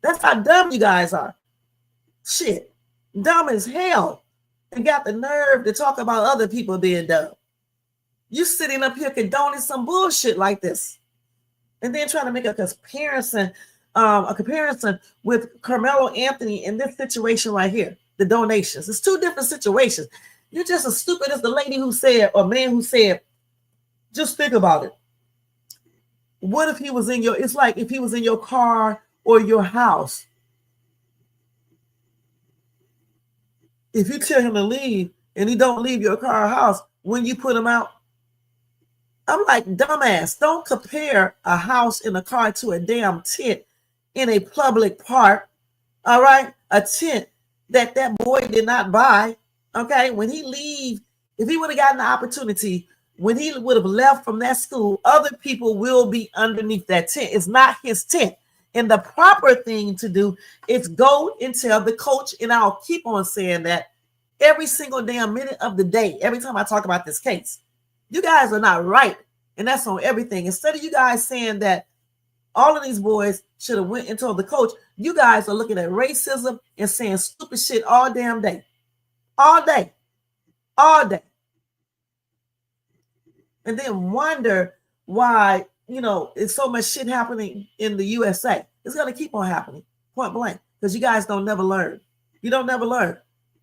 That's how dumb you guys are. Shit. Dumb as hell. And got the nerve to talk about other people being dumb. You sitting up here condoning some bullshit like this. And then trying to make a comparison with Karmelo Anthony in this situation right here, the donations. It's two different situations. You're just as stupid as the lady who said, or man who said, just think about it. What if he was in your, it's like if he was in your car or your house. If you tell him to leave and he don't leave your car or house, when you put him out, I'm like, dumbass, don't compare a house and a car to a damn tent in a public park, all right? A tent that boy did not buy, okay? When he leave, if he would have gotten the opportunity, when he would have left from that school, other people will be underneath that tent. It's not his tent. And the proper thing to do is go and tell the coach, and I'll keep on saying that every single damn minute of the day, every time I talk about this case. You guys are not right, and that's on everything. Instead of you guys saying that all of these boys should have went and told the coach, you guys are looking at racism and saying stupid shit all damn day. All day. All day. And then wonder why, it's so much shit happening in the USA. It's going to keep on happening, point blank, because you guys don't never learn. You don't never learn.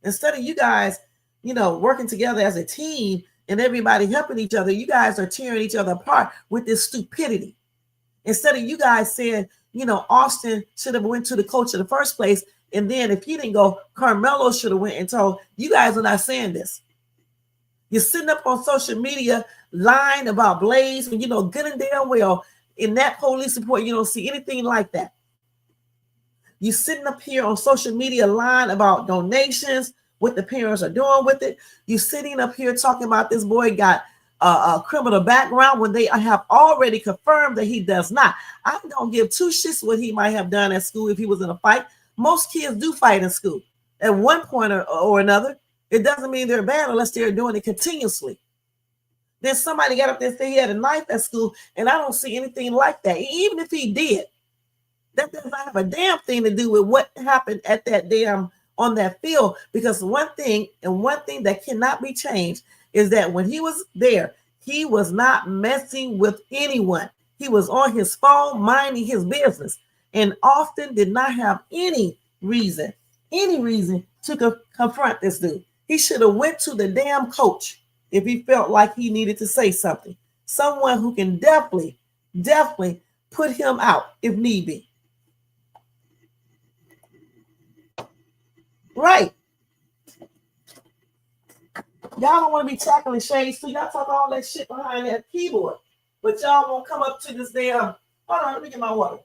Instead of you guys, working together as a team and everybody helping each other, you guys are tearing each other apart with this stupidity. Instead of you guys saying, Austin should have went to the coach in the first place, and then if he didn't go, Karmelo should have went and told. You guys are not saying this. You're sitting up on social media lying about Blaze when you know good and damn well in that police report you don't see anything like that. You're sitting up here on social media lying about donations, what the parents are doing with it. You're sitting up here talking about this boy got a criminal background when they have already confirmed that he does not. I don't give two shits what he might have done at school if he was in a fight. Most kids do fight in school at one point or another. It doesn't mean they're bad unless they're doing it continuously. Then somebody got up there and said he had a knife at school, and I don't see anything like that. Even if he did, that does not have a damn thing to do with what happened at that damn on that field. Because one thing that cannot be changed is that when he was there, he was not messing with anyone. He was on his phone minding his business, and often did not have any reason to confront this dude. He should have went to the damn coach if he felt like he needed to say something. Someone who can definitely put him out if need be. Right. Y'all don't want to be tackling shades, so y'all talk all that shit behind that keyboard. But y'all won't come up to this damn Hold on, let me get my water.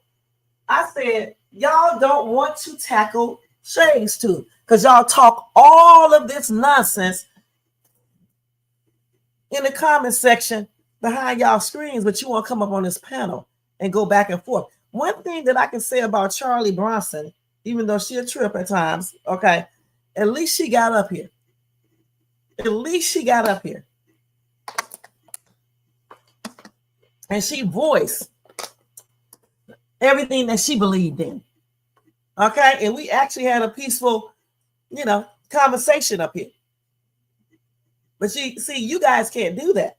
I said, y'all don't want to tackle Shades Tube because y'all talk all of this nonsense in the comment section behind y'all screens, but you won't come up on this panel and go back and forth. One thing that I can say about Charlie Bronson, even though she a trip at times, okay, at least she got up here. At least she got up here. And she voiced everything that she believed in. Okay, and we actually had a peaceful, conversation up here. But you guys can't do that.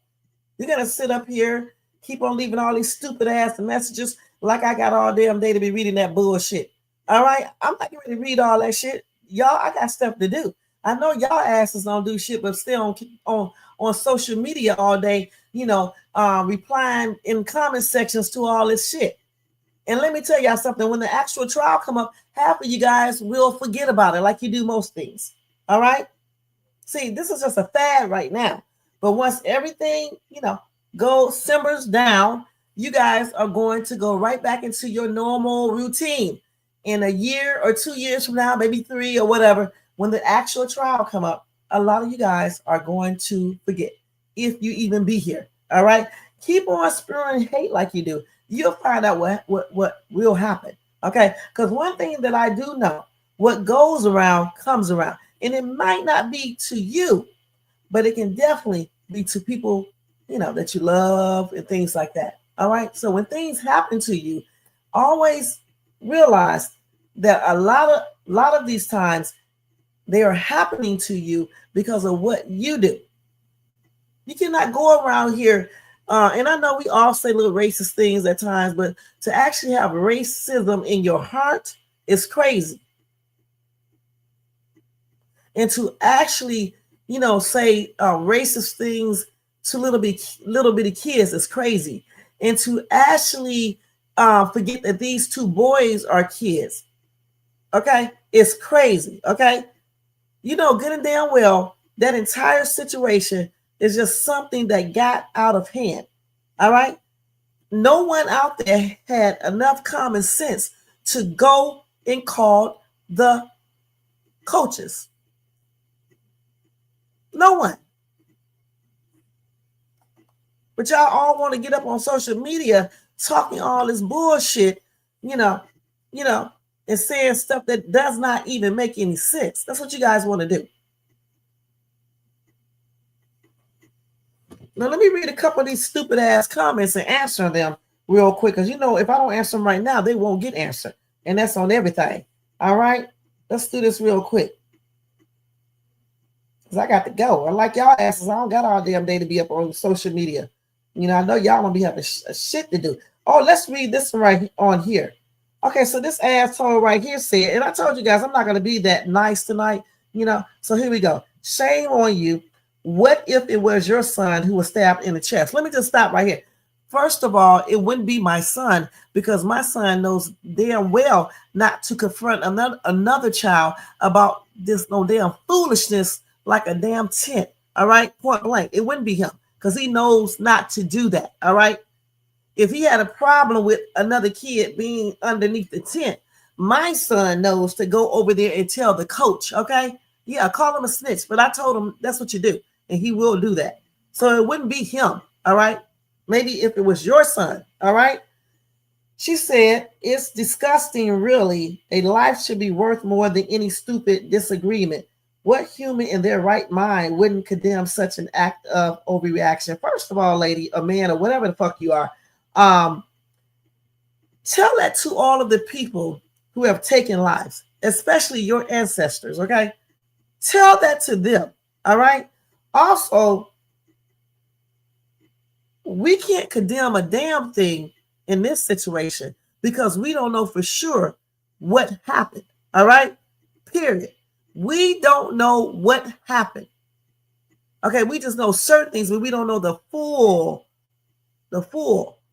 You're gonna sit up here, keep on leaving all these stupid ass messages like I got all damn day to be reading that bullshit. All right, I'm not going to read all that shit. Y'all, I got stuff to do. I know y'all asses don't do shit, but still on social media all day, replying in comment sections to all this shit. And let me tell y'all something, when the actual trial come up, half of you guys will forget about it like you do most things. All right? See, this is just a fad right now. But once everything, simmers down, you guys are going to go right back into your normal routine. In a year or 2 years from now, maybe 3 or whatever, when the actual trial come up, a lot of you guys are going to forget if you even be here. All right? Keep on spewing hate like you do. You'll find out what will happen. Okay? Because one thing that I do know, what goes around comes around. And it might not be to you, but it can definitely be to people, that you love and things like that. All right? So when things happen to you, always realize that a lot of these times they are happening to you because of what you do. You cannot go around here, and I know we all say little racist things at times, but to actually have racism in your heart is crazy. And to actually, say racist things to little bitty kids is crazy. And to actually forget that these 2 boys are kids, okay, it's crazy, okay? Good and damn well that entire situation is just something that got out of hand, all right? No one out there had enough common sense to go and call the coaches. No one. But y'all all want to get up on social media talking all this bullshit, and saying stuff that does not even make any sense. That's what you guys want to do. Now, let me read a couple of these stupid ass comments and answer them real quick. Because, if I don't answer them right now, they won't get answered. And that's on everything. All right? Let's do this real quick. Because I got to go. I like y'all asses. I don't got all damn day to be up on social media. I know y'all going to be having shit to do. Oh, let's read this one right on here. Okay, so this asshole right here said, and I told you guys I'm not going to be that nice tonight, So here we go. Shame on you. What if it was your son who was stabbed in the chest? Let me just stop right here. First of all, it wouldn't be my son because my son knows damn well not to confront another child about this no damn foolishness like a damn tent. All right, point blank. It wouldn't be him because he knows not to do that. All right. If he had a problem with another kid being underneath the tent, my son knows to go over there and tell the coach, okay? Yeah, call him a snitch, but I told him that's what you do, and he will do that. So it wouldn't be him, all right? Maybe if it was your son, all right? She said, it's disgusting, really. A life should be worth more than any stupid disagreement. What human in their right mind wouldn't condemn such an act of overreaction? First of all, lady, a man, or whatever the fuck you are, tell that to all of the people who have taken lives, especially your ancestors, okay? Tell that to them, all right? Also, we can't condemn a damn thing in this situation because we don't know for sure what happened, all right? Period. We don't know what happened. Okay, we just know certain things, but we don't know the full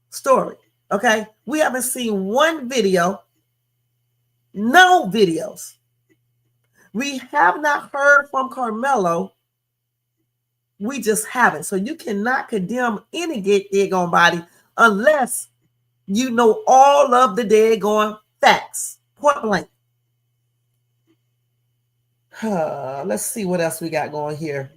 story. Okay, we haven't seen one video, no videos. We have not heard from Karmelo. We just haven't. So you cannot condemn any get egg on body unless You know all of the daggone facts. Point blank. Let's see what else we got going here.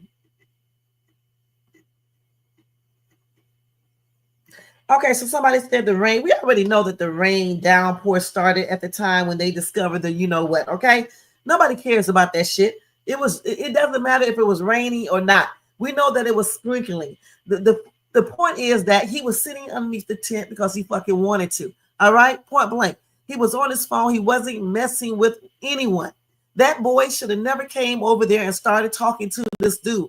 Okay, so somebody said the rain. We already know that the rain downpour started at the time when they discovered the you know what, okay? Nobody cares about that shit. It doesn't matter if it was rainy or not. We know that it was sprinkling. The point is that he was sitting underneath the tent because he fucking wanted to. All right? Point blank. He was on his phone. He wasn't messing with anyone. That boy should have never came over there and started talking to this dude.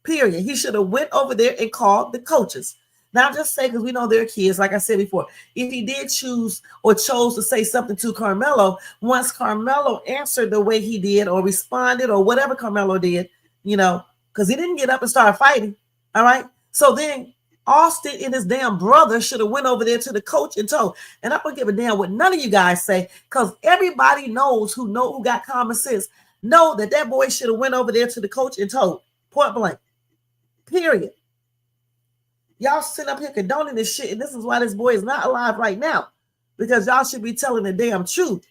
Period. He should have went over there and called the coaches. Now, just say, because we know they're kids, like I said before, if he did choose or chose to say something to Karmelo, once Karmelo answered the way he did or responded or whatever Karmelo did, you know, because he didn't get up and start fighting. All right. So then Austin and his damn brother should have went over there to the coach and told. And I don't give a damn what none of you guys say, because everybody knows who got common sense, know that boy should have went over there to the coach and told. Point blank. Period. Y'all sit up here condoning this shit, and this is why this boy is not alive right now, because y'all should be telling the damn truth.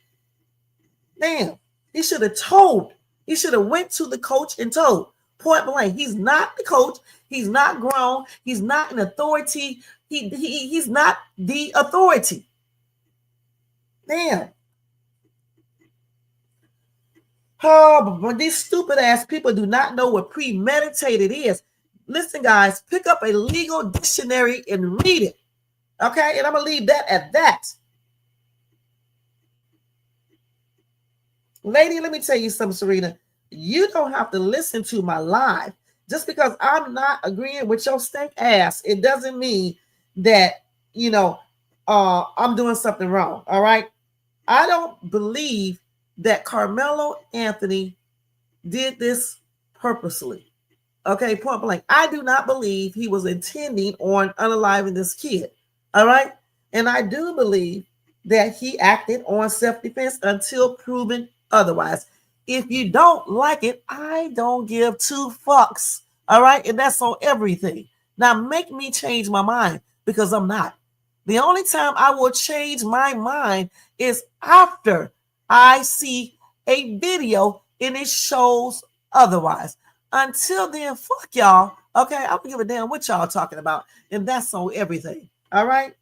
Damn, he should have told. He should have went to the coach and told. Point blank. He's not the coach. He's not grown. He's not an authority. He's not the authority. Damn. Oh, but these stupid ass people do not know what premeditated is. Listen, guys, pick up a legal dictionary and read it. Okay? And I'm going to leave that at that. Lady, let me tell you something, Serena. You don't have to listen to my live. Just because I'm not agreeing with your stank ass, it doesn't mean that, you know, I'm doing something wrong. All right? I don't believe that Karmelo Anthony did this purposely. Okay, point blank. I do not believe he was intending on unaliving this kid. All right? And I do believe that he acted on self-defense until proven otherwise. If you don't like it, I don't give two fucks. All right? And that's on everything. Now, make me change my mind, because I'm not. The only time I will change my mind is after I see a video and it shows otherwise. Until then, fuck y'all. Okay, I don't give a damn what y'all talking about. And that's on everything. All right?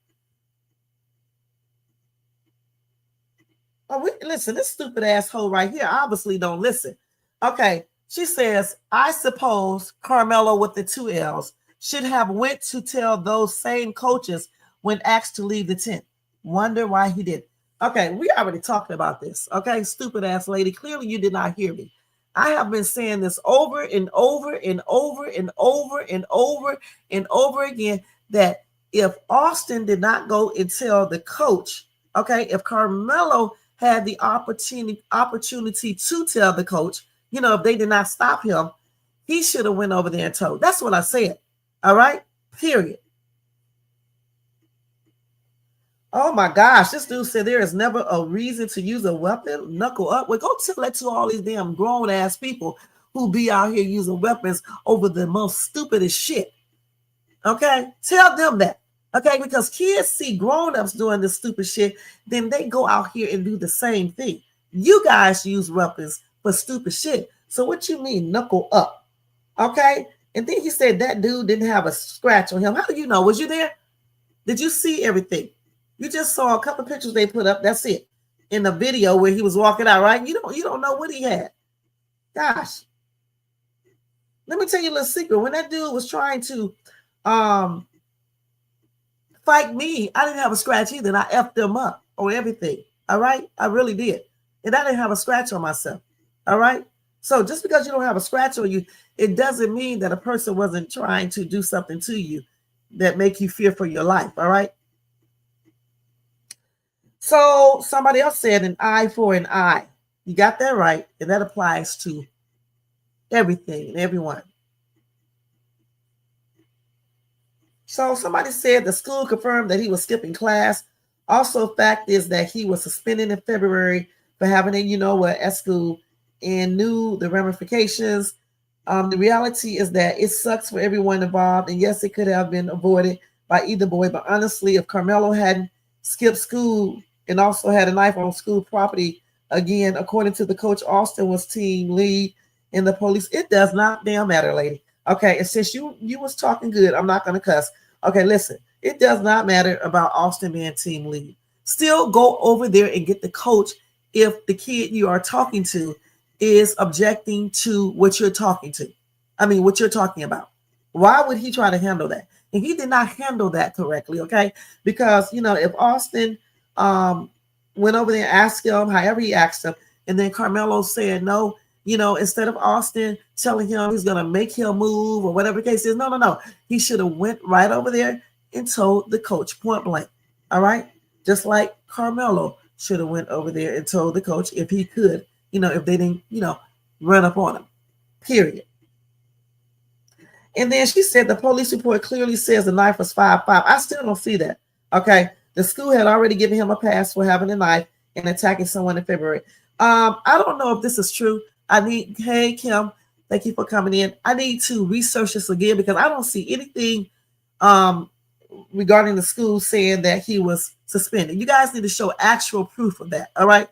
Oh, listen, this stupid asshole right here obviously don't listen. Okay, she says, I suppose Karmelo with the 2 L's should have went to tell those same coaches when asked to leave the tent. Wonder why he did. Okay, we already talked about this. Okay, stupid ass lady. Clearly you did not hear me. I have been saying this over and over and over and over and over and over again, that if Austin did not go and tell the coach, okay, if Karmelo had the opportunity to tell the coach, you know, if they did not stop him, he should have went over there and told. That's what I said. All right? Period. Oh my gosh, this dude said there is never a reason to use a weapon. Knuckle up. Well, go tell that to all these damn grown ass people who be out here using weapons over the most stupidest shit. Okay? Tell them that. Okay? Because kids see grown-ups doing this stupid shit, then they go out here and do the same thing. You guys use weapons for stupid shit. So what you mean, knuckle up? Okay? And then he said that dude didn't have a scratch on him. How do you know? Was you there? Did you see everything? You just saw a couple pictures they put up. That's it. In the video where he was walking out, right? You don't know what he had. Gosh. Let me tell you a little secret. When that dude was trying to fight me, I didn't have a scratch either. And I effed them up on everything. All right? I really did. And I didn't have a scratch on myself. All right? So just because you don't have a scratch on you, it doesn't mean that a person wasn't trying to do something to you that make you fear for your life. All right? So somebody else said an eye for an eye. You got that right. And that applies to everything and everyone. So somebody said the school confirmed that he was skipping class. Also, fact is that he was suspended in February for having a you know what at school and knew the ramifications. The reality is that it sucks for everyone involved. And yes, it could have been avoided by either boy. But honestly, if Karmelo hadn't skipped school and also had a knife on school property. Again, according to the coach, Austin was team lead in the police. It does not damn matter, lady. Okay, and since you was talking good, I'm not gonna cuss. Okay, listen, it does not matter about Austin being team lead. Still go over there and get the coach if the kid you are talking to is objecting to what you're talking to. I mean, what you're talking about. Why would he try to handle that? And he did not handle that correctly, okay? Because, if Austin went over there and asked him, however he asked him, and then Karmelo said no, instead of Austin telling him he's going to make him move or whatever the case is, no. He should have went right over there and told the coach point blank, all right? Just like Karmelo should have went over there and told the coach if he could, if they didn't, run up on him, period. And then she said the police report clearly says the knife was 5'5". I still don't see that. Okay. The school had already given him a pass for having a knife and attacking someone in February. I don't know if this is true. Hey, Kim, thank you for coming in. I need to research this again because I don't see anything regarding the school saying that he was suspended. You guys need to show actual proof of that. All right.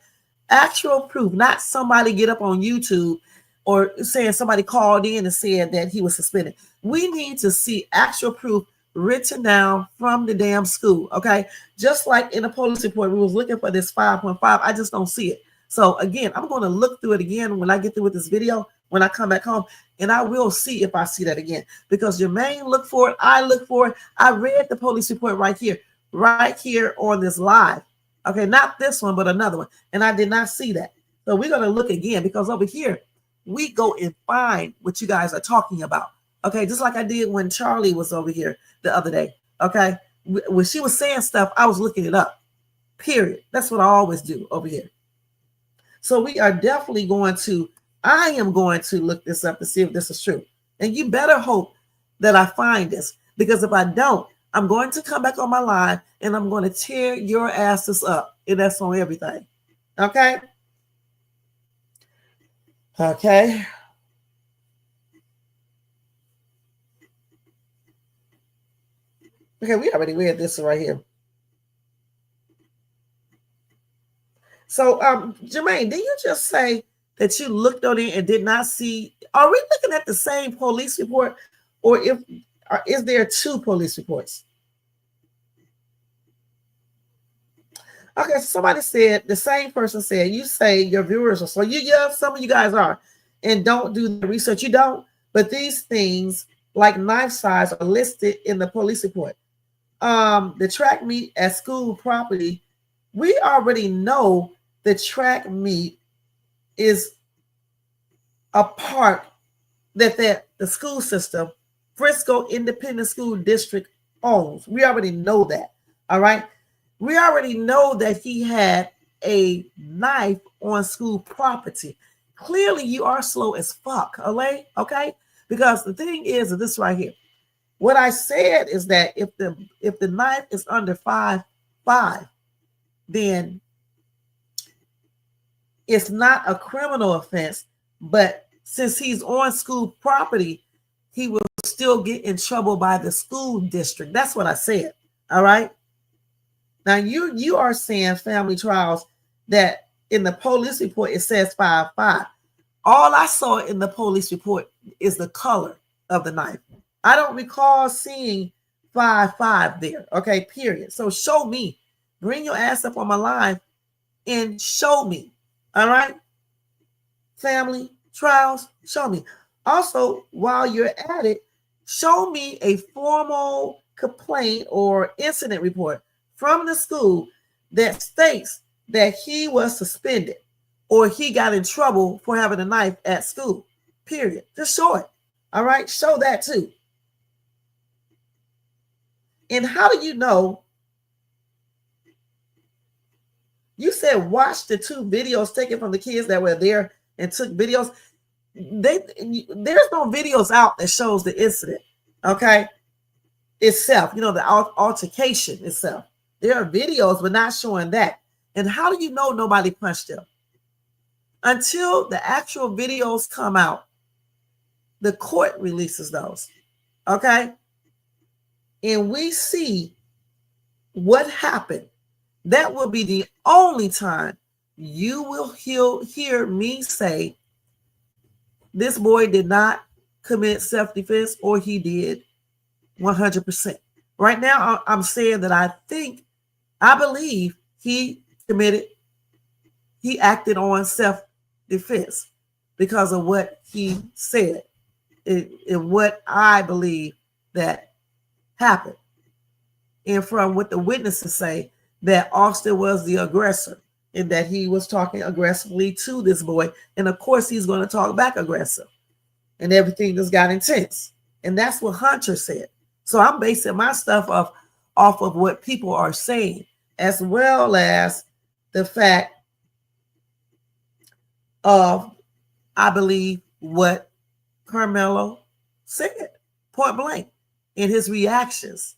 Actual proof, not somebody get up on YouTube or saying somebody called in and said that he was suspended. We need to see actual proof written down from the damn school, okay? Just like in a police report, we was looking for this 5.5. I just don't see it. So again, I'm going to look through it again when I get through with this video, when I come back home, and I will see if I see that again. Because Jermaine looked for it, I look for it. I read the police report right here on this live. Okay, not this one, but another one. And I did not see that. So we're going to look again because over here, we go and find what you guys are talking about. Okay, just like I did when Charlie was over here the other day. Okay, when she was saying stuff, I was looking it up. Period. That's what I always do over here. So we are definitely I am going to look this up to see if this is true. And you better hope that I find this, because if I don't, I'm going to come back on my line and I'm going to tear your asses up. And that's on everything. Okay? Okay. Okay, we already read this right here. So, Jermaine, did you just say that you looked on it and did not see? Are we looking at the same police report, or is there two police reports? Okay, so somebody said, the same person said, you say your viewers are so some of you guys are, and don't do the research. You don't, but these things like knife size are listed in the police report. The track meet at school property, we already know the track meet is a part that the school system, Frisco Independent School District, owns. We already know that. All right. We already know that he had a knife on school property. Clearly, you are slow as fuck, okay? Because the thing is this right here. What I said is that if the knife is under 5'5", then it's not a criminal offense. But since he's on school property, he will still get in trouble by the school district. That's what I said. All right. Now you are saying, Family Trials, that in the police report it says 5'5". All I saw in the police report is the color of the knife. I don't recall seeing 5'5" there. Okay, period. So show me. Bring your ass up on my line and show me. All right? Family Trials, show me. Also, while you're at it, show me a formal complaint or incident report from the school that states that he was suspended or he got in trouble for having a knife at school. Period. Just show it. All right? Show that too. And how do you know? You said watch the 2 videos taken from the kids that were there and took videos. There's no videos out that shows the incident, okay, itself, the altercation itself. There are videos, but not showing that. And how do you know nobody punched him? Until the actual videos come out, the court releases those, okay? And we see what happened. That will be the only time you will hear me say this boy did not commit self-defense or he did 100%. Right now, I'm saying that I believe he acted on self-defense because of what he said and what I believe that happened. And from what the witnesses say, that Austin was the aggressor and that he was talking aggressively to this boy. And of course, he's going to talk back aggressive. And everything just got intense. And that's what Hunter said. So I'm basing my stuff off of what people are saying, as well as the fact of, I believe, what Karmelo said, point blank, in his reactions.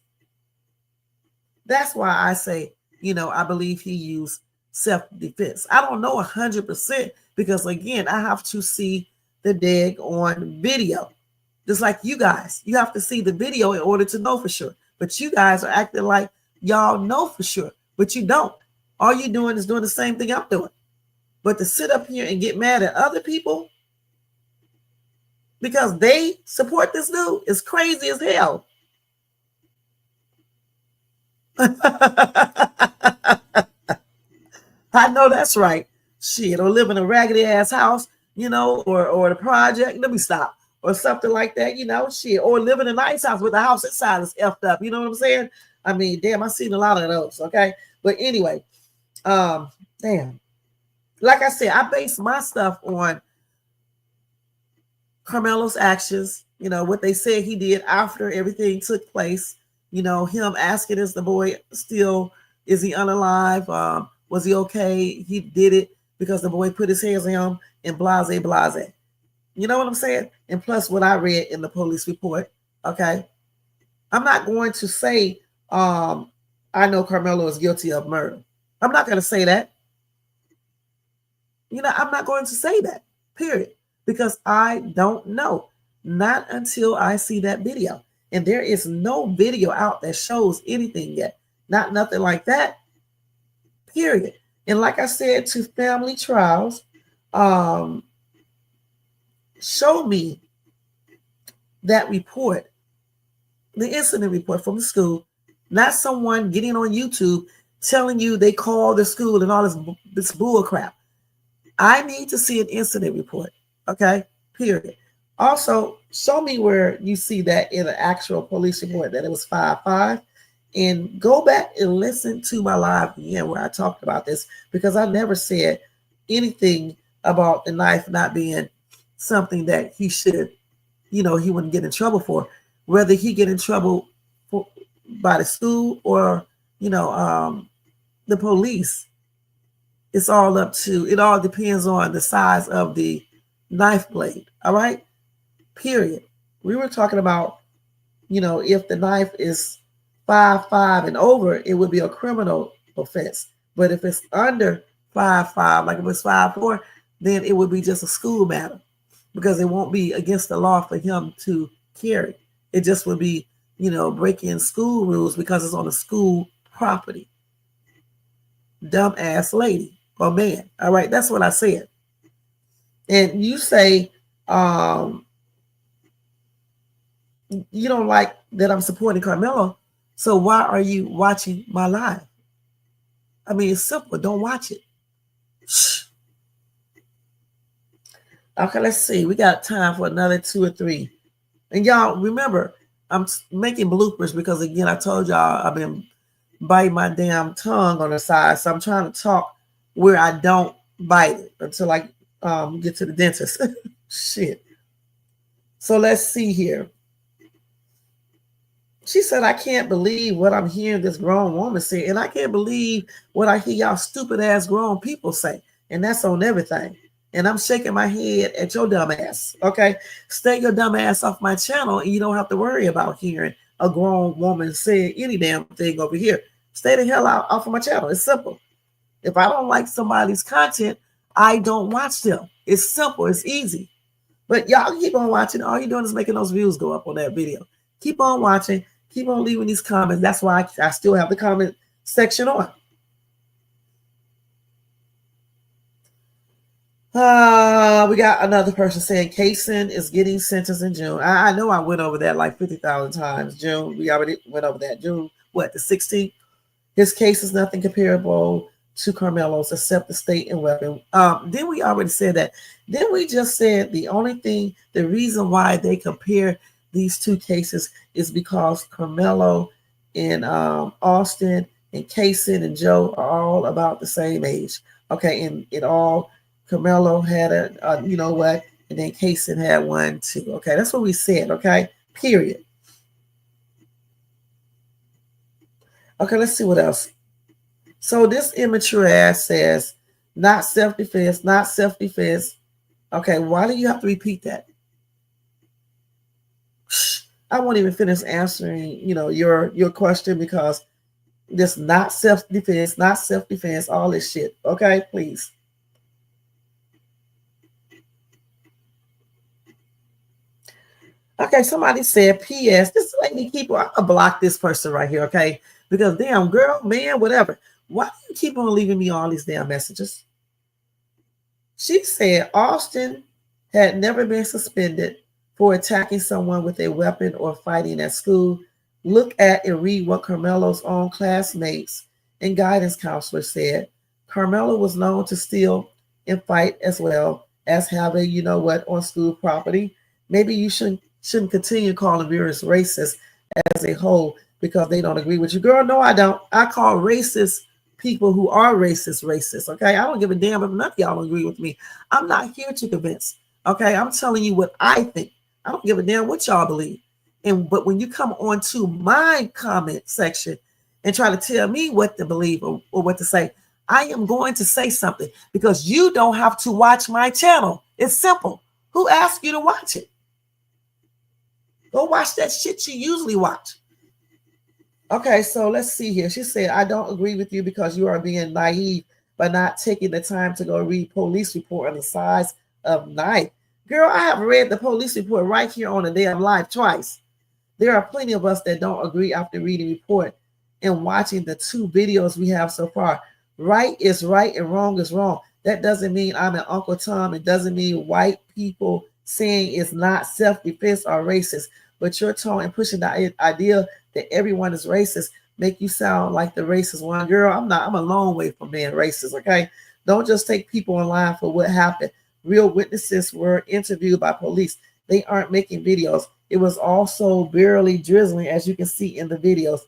That's why I say, I believe he used self-defense. I don't know 100% because, again, I have to see the dig on video. Just like you guys, you have to see the video in order to know for sure. But you guys are acting like y'all know for sure, but you don't. All you're doing is doing the same thing I'm doing. But to sit up here and get mad at other people because they support this dude is crazy as hell. I know that's right. Shit, or live in a raggedy ass house, or the project. Let me stop. Or something like that, shit. Or live in a nice house with the house inside is effed up. You know what I'm saying? I mean, damn, I've seen a lot of those. Okay. But anyway, damn. Like I said, I base my stuff on Karmelo's actions, what they said he did after everything took place. Him asking, is the boy still, is he unalive? Was he okay? He did it because the boy put his hands on him and blase, blase. You know what I'm saying? And plus what I read in the police report, okay? I'm not going to say, I know Karmelo is guilty of murder. I'm not going to say that. I'm not going to say that, period. Because I don't know. Not until I see that video. And there is no video out that shows anything yet. Not nothing like that. Period. And like I said to Family Trials, show me that report, the incident report from the school, not someone getting on YouTube telling you they called the school and all this bull crap. I need to see an incident report. Okay, period. Also, show me where you see that in an actual police report that it was 5-5. And go back and listen to my live again where I talked about this, because I never said anything about the knife not being something that he should, he wouldn't get in trouble for. Whether he get in trouble by the school or, the police, it all depends on the size of the knife blade. All right, period. We were talking about, if the knife is 5-5 and over, it would be a criminal offense. But if it's under 5-5, like if it's 5-4, then it would be just a school matter, because it won't be against the law for him to carry. It just would be, breaking school rules because it's on a school property. Dumb ass lady or man. All right, that's what I said. And you say you don't like that I'm supporting Karmelo, so why are you watching my live? I mean, it's simple. Don't watch it. Shh. Okay, let's see. We got time for another 2 or 3. And y'all, remember, I'm making bloopers because, again, I told y'all I've been biting my damn tongue on the side. So I'm trying to talk where I don't bite it until I get to the dentist. Shit. So let's see here. She said, I can't believe what I'm hearing this grown woman say. And I can't believe what I hear y'all stupid ass grown people say. And that's on everything. And I'm shaking my head at your dumb ass. Okay. Stay your dumb ass off my channel and you don't have to worry about hearing a grown woman say any damn thing over here. Stay the hell out off of my channel. It's simple. If I don't like somebody's content, I don't watch them. It's simple. It's easy. But y'all keep on watching. All you're doing is making those views go up on that video. Keep on watching. Keep on leaving these comments. That's why I still have the comment section on. We got another person saying Kaysen is getting sentenced in June. I know I went over that like 50,000 times. June, we already went over that. June, what, the 16th? His case is nothing comparable to Karmelo's except the state and weapon. Then we already said that. Then we just said the reason why they compare these two cases is because Karmelo and Austin and Kaysen and Joe are all about the same age. Okay, and it all Karmelo had you know what, and then Kaysen had one too. Okay, that's what we said. Okay, period. Okay, let's see what else. So this immature ass says, not self-defense, not self-defense. Okay, why do you have to repeat that? I won't even finish answering, your question because this not self-defense, not self-defense, all this shit. Okay, please. Okay, somebody said, P.S. This lady keep on, I'll block this person right here, okay? Because damn girl, man, whatever. Why do you keep on leaving me all these damn messages? She said Austin had never been suspended for attacking someone with a weapon or fighting at school. Look at and read what Karmelo's own classmates and guidance counselor said. Karmelo was known to steal and fight as well as have a on school property. Maybe you shouldn't continue calling viewers racist as a whole because they don't agree with you. Girl, no, I don't. I call racist people who are racist, okay? I don't give a damn if none of y'all agree with me. I'm not here to convince, okay? I'm telling you what I think. I don't give a damn what y'all believe. But when you come on to my comment section and try to tell me what to believe or what to say, I am going to say something because you don't have to watch my channel. It's simple. Who asked you to watch it? Go watch that shit you usually watch. Okay, so let's see here. She said, I don't agree with you because you are being naive by not taking the time to go read police report on the size of knife. Girl, I have read the police report right here on the damn live twice. There are plenty of us that don't agree after reading report and watching the 2 videos we have so far. Right is right and wrong is wrong. That doesn't mean I'm an Uncle Tom. It doesn't mean white people saying it's not self-defense or racist. But your tone and pushing the idea that everyone is racist make you sound like the racist one. Girl, I'm not. I'm a long way from being racist, okay? Don't just take people in line for what happened. Real witnesses were interviewed by police. They aren't making videos. It was also barely drizzling, as you can see in the videos.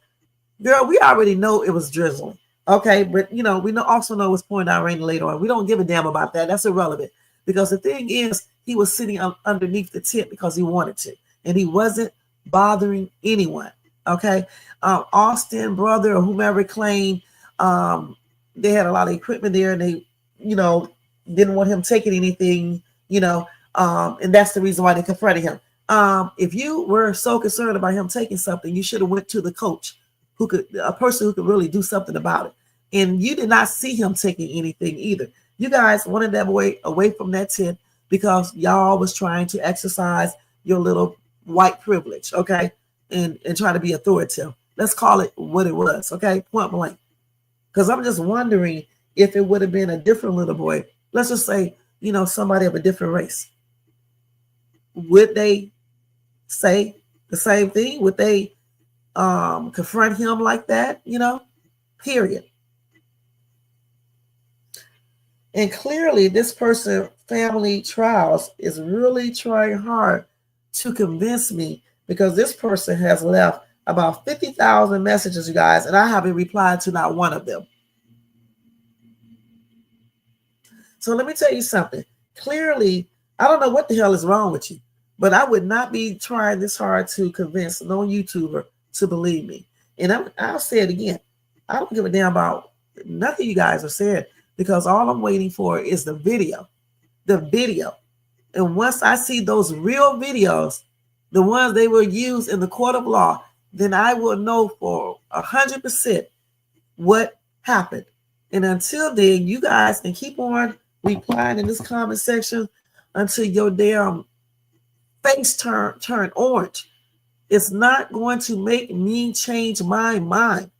Girl, we already know it was drizzling, okay? But, we also know it was pouring down rain later on. We don't give a damn about that. That's irrelevant because the thing is, he was sitting underneath the tent because he wanted to, and he wasn't bothering anyone, okay? Austin brother or whomever claimed they had a lot of equipment there and they, didn't want him taking anything, and that's the reason why they confronted him. If you were so concerned about him taking something, you should have went to the coach a person who could really do something about it. And you did not see him taking anything either. You guys wanted that boy away from that tent because y'all was trying to exercise your little white privilege, okay? And try to be authoritative. Let's call it what it was, okay? Point blank. Because I'm just wondering if it would have been a different little boy. Let's just say, somebody of a different race. Would they say the same thing? Would they confront him like that? Period. And clearly this person, Family Trials, is really trying hard to convince me because this person has left about 50,000 messages, you guys, and I haven't replied to not one of them. So let me tell you something. Clearly, I don't know what the hell is wrong with you, but I would not be trying this hard to convince no YouTuber to believe me. And I'll say it again. I don't give a damn about nothing you guys have said because all I'm waiting for is the video. The video. And once I see those real videos, the ones they will use in the court of law, then I will know for 100% what happened. And until then, you guys can keep on replying in this comment section until your damn face turn orange. It's not going to make me change my mind.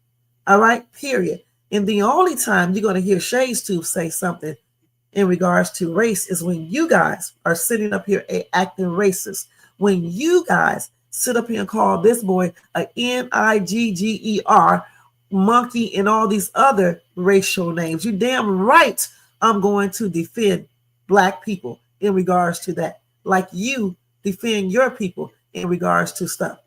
All right, period. And the only time you're going to hear Shades Tube say something in regards to race is when you guys are sitting up here acting racist. When you guys sit up here and call this boy a Nigger, monkey, and all these other racial names. You damn right I'm going to defend black people in regards to that, like you defend your people in regards to stuff.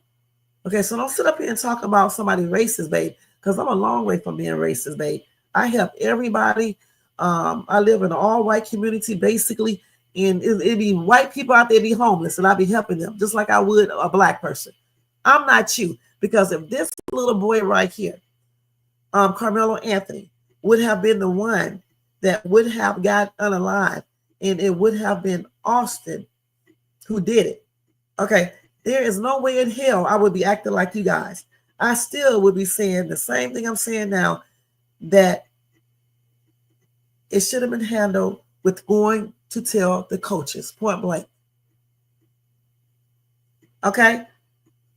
Okay, so don't sit up here and talk about somebody racist, babe, because I'm a long way from being racist, babe. I help everybody. I live in an all-white community, basically, and it'd be white people out there be homeless, and I'd be helping them just like I would a black person. I'm not you, because if this little boy right here, Karmelo Anthony, would have been the one that would have got unalive, and it would have been Austin who did it. Okay, there is no way in hell I would be acting like you guys. I still would be saying the same thing I'm saying now, that it should have been handled with going to tell the coaches, point blank. Okay?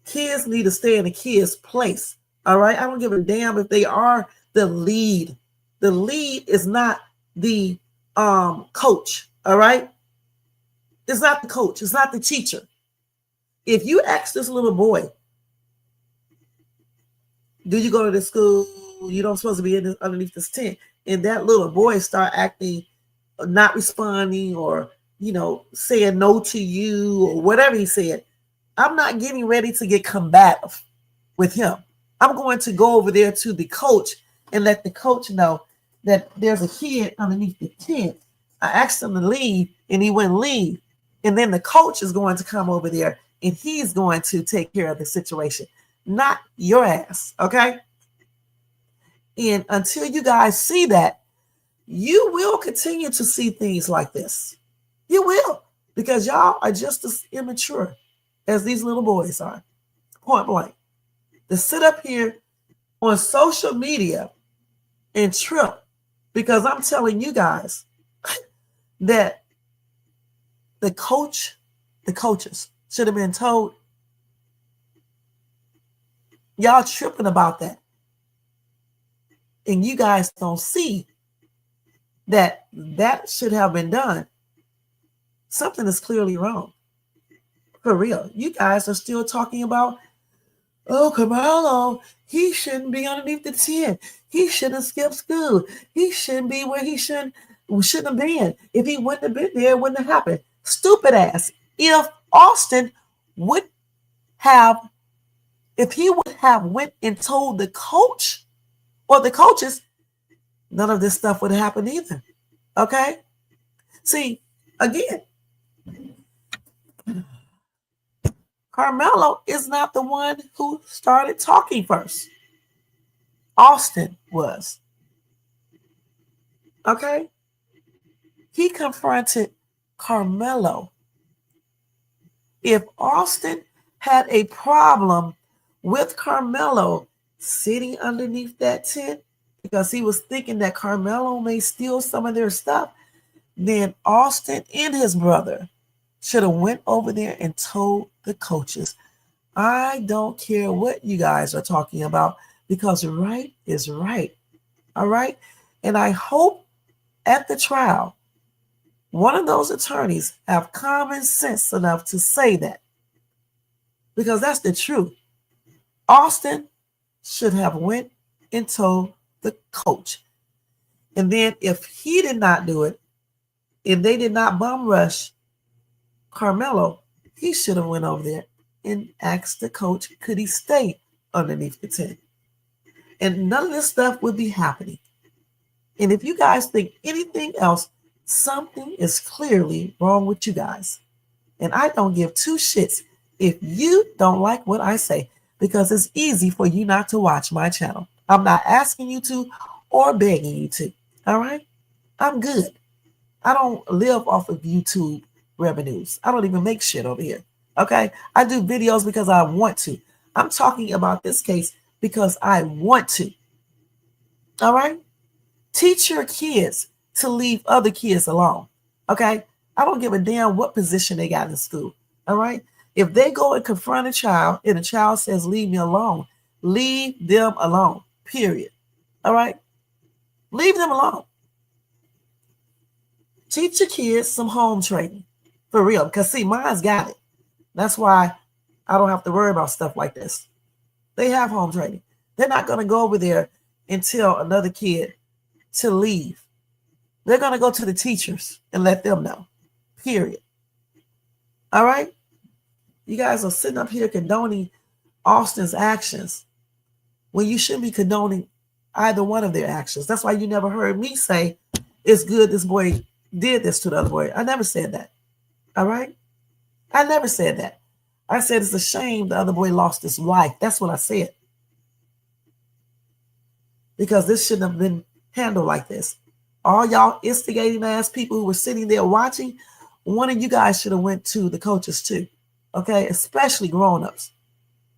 Kids need to stay in the kids' place. All right? I don't give a damn if they are the lead. The lead is not the coach. All right? It's not the coach. It's not the teacher. If you ask this little boy, do you go to the school? You don't supposed to be underneath this tent. And that little boy start acting, not responding, or, saying no to you, or whatever he said. I'm not getting ready to get combative with him. I'm going to go over there to the coach and let the coach know that there's a kid underneath the tent. I asked him to leave, and he wouldn't leave. And then the coach is going to come over there, and he's going to take care of the situation, not your ass, okay? And until you guys see that, you will continue to see things like this. You will, because y'all are just as immature as these little boys are, point blank. To sit up here on social media and trip, because I'm telling you guys that the coaches should have been told. Y'all tripping about that. And you guys don't see that should have been done. Something is clearly wrong. For real. You guys are still talking about, oh, Karmelo, he shouldn't be underneath the tent. He shouldn't skip school. He shouldn't be where he shouldn't have been. If he wouldn't have been there, it wouldn't have happened. Stupid ass. If Austin would have, if he would have went and told the coach or the coaches, none of this stuff would have happened either. Okay? See, again, Karmelo is not the one who started talking first. Austin was. Okay? He confronted Karmelo. If Austin had a problem with Karmelo sitting underneath that tent because he was thinking that Karmelo may steal some of their stuff, then Austin and his brother should have went over there and told the coaches. I don't care what you guys are talking about, because right is right. All right? And I hope at the trial, one of those attorneys have common sense enough to say that, because that's the truth. Austin should have went and told the coach. And then if he did not do it, if they did not bum rush Karmelo, he should have went over there and asked the coach, could he stay underneath the tent? And none of this stuff would be happening. And if you guys think anything else, something is clearly wrong with you guys. And I don't give two shits if you don't like what I say, because it's easy for you not to watch my channel. I'm not asking you to or begging you to. All right? I'm good. I don't live off of YouTube revenues. I don't even make shit over here. Okay? I do videos because I want to. I'm talking about this case because I want to. All right? Teach your kids to leave other kids alone. Okay? I don't give a damn what position they got in school. All right? If they go and confront a child and the child says, leave me alone, leave them alone. Period. All right? Leave them alone. Teach your kids some home training. For real. Because see, mine's got it. That's why I don't have to worry about stuff like this. They have home training. They're not going to go over there and tell another kid to leave. They're going to go to the teachers and let them know. Period. All right? You guys are sitting up here condoning Austin's actions when you shouldn't be condoning either one of their actions. That's why you never heard me say, it's good this boy did this to the other boy. I never said that. All right? I never said that. I said it's a shame the other boy lost his life. That's what I said. Because this shouldn't have been handled like this. All y'all instigating ass people who were sitting there watching, one of you guys should have went to the coaches too. Okay? Especially grown-ups.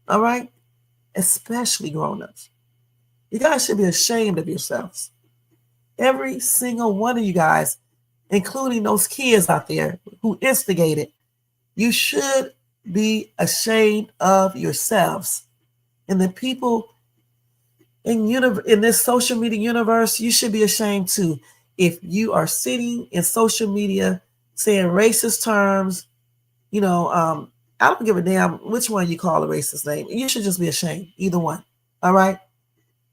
All right? Especially grown-ups. You guys should be ashamed of yourselves. Every single one of you guys, including those kids out there who instigated, you should be ashamed of yourselves. And the people in this social media universe, you should be ashamed too. If you are sitting in social media saying racist terms, I don't give a damn which one you call a racist name. You should just be ashamed, either one. All right?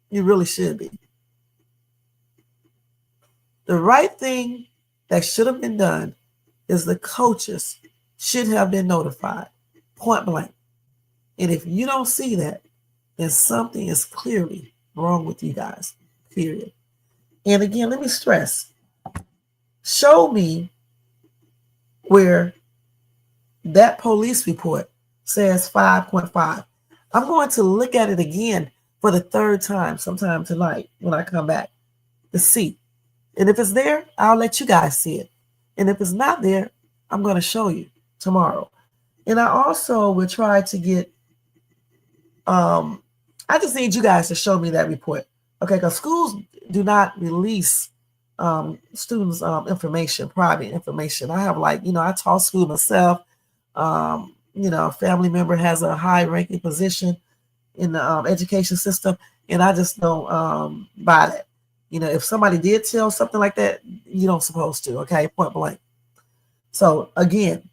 You really should be. The right thing that should have been done is the coaches should have been notified, point blank. And if you don't see that, then something is clearly wrong with you guys, period. And again, let me stress, show me where that police report says 5.5. I'm going to look at it again for the third time sometime tonight when I come back to see. And if it's there, I'll let you guys see it. And if it's not there, I'm going to show you tomorrow. And I also will try to get, I just need you guys to show me that report. Okay, because schools do not release students' information, private information. I have I taught school myself. A family member has a high ranking position in the education system, and I just don't buy that. If somebody did tell something like that, you don't supposed to, okay, point blank. So again,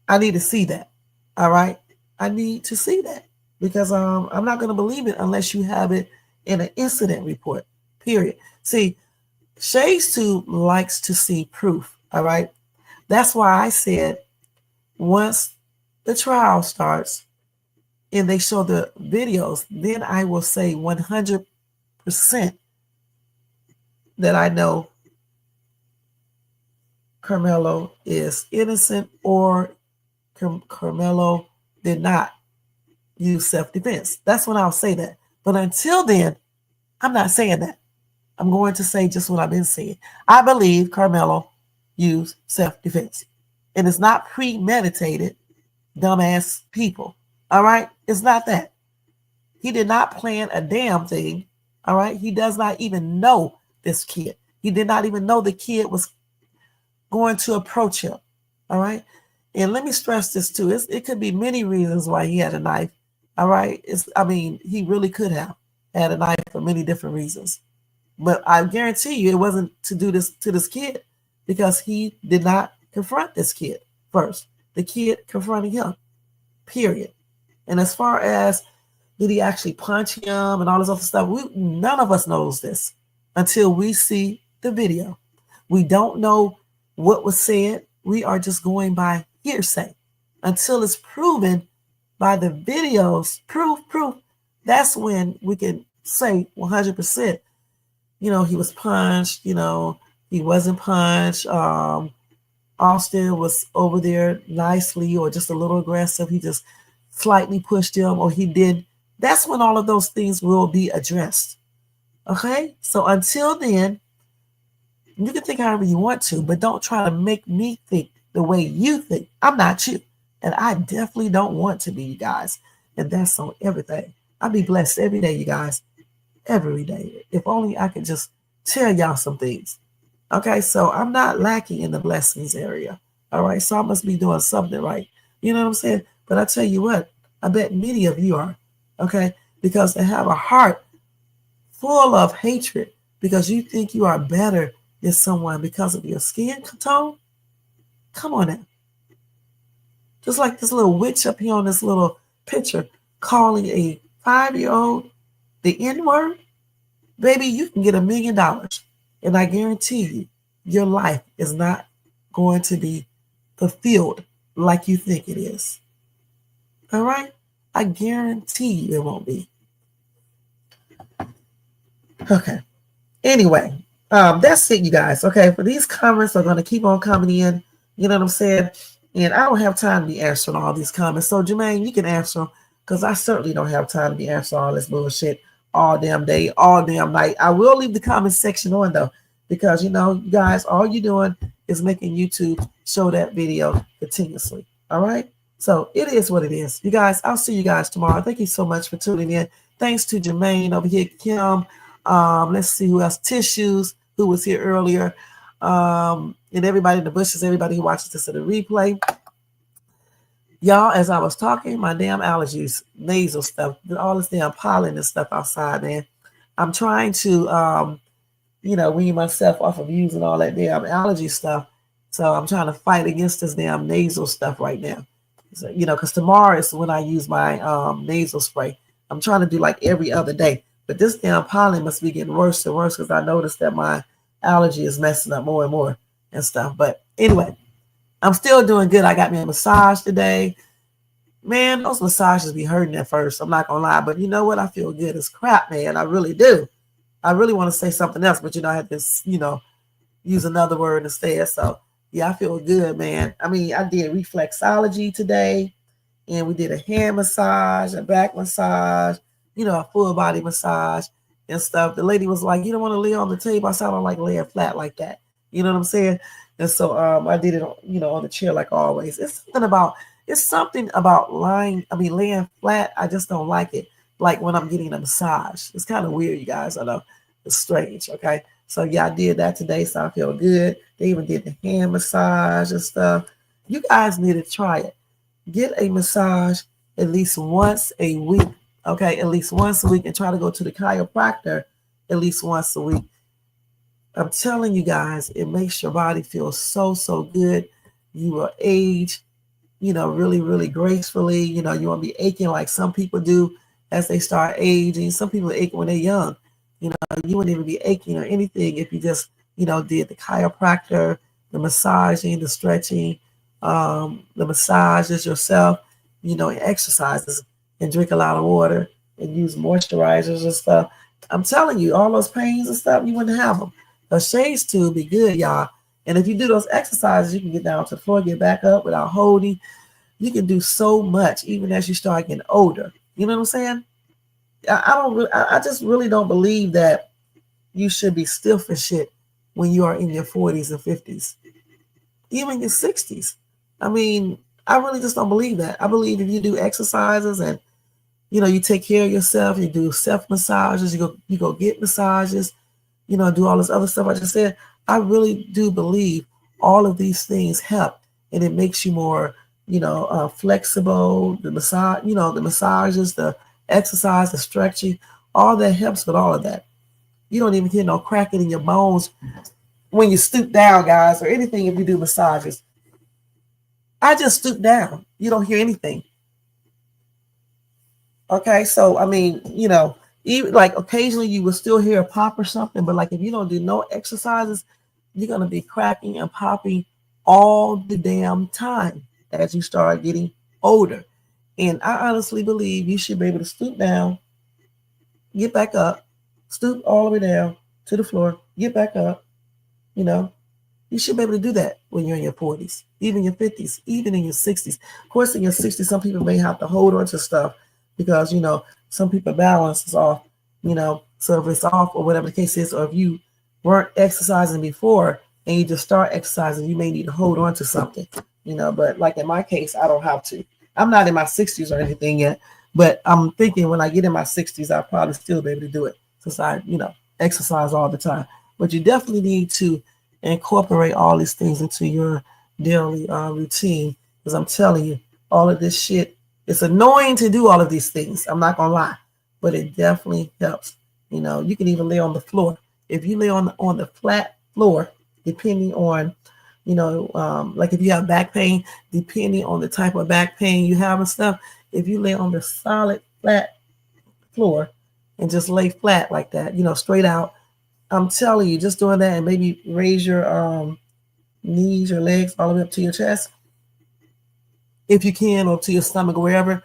I need to see that. All right. I need to see that because I'm not going to believe it unless you have it in an incident report, period. See, Shades Tube likes to see proof. All right. That's why I said once the trial starts and they show the videos, then I will say 100% that I know Karmelo is innocent or Karmelo did not use self-defense. That's when I'll say that. But until then, I'm not saying that. I'm going to say just what I've been saying. I believe Karmelo used self-defense. And it's not premeditated, dumbass people. All right? It's not that. He did not plan a damn thing. All right? He does not even know this kid. He did not even know the kid was going to approach him. All right? And let me stress this too. It could be many reasons why he had a knife. All right? He really could have had a knife for many different reasons. But I guarantee you it wasn't to do this to this kid because he did not confront this kid first. The kid confronted him, period. And as far as did he actually punch him and all this other stuff, none of us knows this until we see the video. We don't know what was said. We are just going by hearsay until it's proven by the videos, proof. That's when we can say 100%, he was punched, he wasn't punched. Austin was over there nicely or just a little aggressive. He just slightly pushed him or he did. That's when all of those things will be addressed. Okay? So until then, you can think however you want to, but don't try to make me think the way you think. I'm not you. And I definitely don't want to be, you guys. And that's on everything. I'll be blessed every day, you guys. Every day. If only I could just tell y'all some things. Okay, so I'm not lacking in the blessings area. All right, so I must be doing something right. You know what I'm saying? But I tell you what, I bet many of you are. Okay, because they have a heart full of hatred because you think you are better is someone because of your skin tone? Come on now. Just like this little witch up here on this little picture calling a 5-year-old the N-word, baby, you can get $1 million. And I guarantee you, your life is not going to be fulfilled like you think it is. All right? I guarantee you it won't be. Okay. Anyway, that's it, you guys. Okay, for these comments are going to keep on coming in. You know what I'm saying? And I don't have time to be answering all these comments. So, Jermaine, you can answer them because I certainly don't have time to be answering all this bullshit all damn day, all damn night. I will leave the comment section on, though, because, you know, you guys, all you're doing is making YouTube show that video continuously. All right? So, it is what it is. You guys, I'll see you guys tomorrow. Thank you so much for tuning in. Thanks to Jermaine over here, Kim. Let's see who else. Tissues, who was here earlier. And everybody in the bushes, everybody who watches this in the replay. Y'all, as I was talking, my damn allergies, nasal stuff, all this damn pollen and stuff outside, man. I'm trying to, wean myself off of using all that damn allergy stuff. So I'm trying to fight against this damn nasal stuff right now. So, because tomorrow is when I use my nasal spray. I'm trying to do like every other day. But this damn pollen must be getting worse and worse because I noticed that my allergy is messing up more and more and stuff. But anyway, I'm still doing good. I got me a massage today. Man, those massages be hurting at first. I'm not going to lie. But you know what? I feel good as crap, man. I really do. I really want to say something else. But, I had to, use another word instead. So, yeah, I feel good, man. I mean, I did reflexology today. And we did a hand massage, a back massage, a full body massage and stuff. The lady was like, you don't want to lay on the table. I said, I don't like laying flat like that. You know what I'm saying? And so I did it, on the chair like always. It's something about laying flat. I just don't like it. Like when I'm getting a massage. It's kind of weird, you guys. I know it's strange. Okay. So yeah, I did that today. So I feel good. They even did the hand massage and stuff. You guys need to try it. Get a massage at least once a week. Okay, at least once a week, and try to go to the chiropractor at least once a week. I'm telling you guys, it makes your body feel so, so good. You will age, really, really gracefully. You won't be aching like some people do as they start aging. Some people ache when they're young. You wouldn't even be aching or anything if you just, did the chiropractor, the massaging, the stretching, the massages yourself, and exercises. And drink a lot of water and use moisturizers and stuff. I'm telling you, all those pains and stuff, you wouldn't have them. A shades tube be good, y'all. And if you do those exercises, you can get down to the floor, get back up without holding. You can do so much, even as you start getting older. You know what I'm saying? I just really don't believe that you should be stiff and shit when you are in your 40s and 50s, even your 60s. I mean, I really just don't believe that. I believe if you do exercises and, you take care of yourself, you do self massages, you go get massages, do all this other stuff I just said. I really do believe all of these things help, and it makes you more, flexible. The massage, the massages, the exercise, the stretching, all that helps with all of that. You don't even hear no cracking in your bones when you stoop down, guys, or anything if you do massages. I just stoop down. You don't hear anything. Okay, so I mean, even like occasionally you will still hear a pop or something, but like if you don't do no exercises, you're gonna be cracking and popping all the damn time as you start getting older. And I honestly believe you should be able to stoop down, get back up, stoop all the way down to the floor, get back up, You should be able to do that when you're in your 40s, even your 50s, even in your 60s. Of course, in your 60s, some people may have to hold on to stuff because, some people balance is off, So if it's off or whatever the case is, or if you weren't exercising before and you just start exercising, you may need to hold on to something, But like in my case, I don't have to. I'm not in my 60s or anything yet, but I'm thinking when I get in my 60s, I'll probably still be able to do it since I, exercise all the time. But you definitely need to incorporate all these things into your daily routine, because I'm telling you, all of this shit, it's annoying to do all of these things. I'm not gonna lie, but it definitely helps. You can even lay on the floor. If you lay on the flat floor depending on, like if you have back pain, depending on the type of back pain you have and stuff, if you lay on the solid flat floor and just lay flat like that, straight out, I'm telling you, just doing that and maybe raise your knees, your legs all the way up to your chest, if you can, or to your stomach or wherever,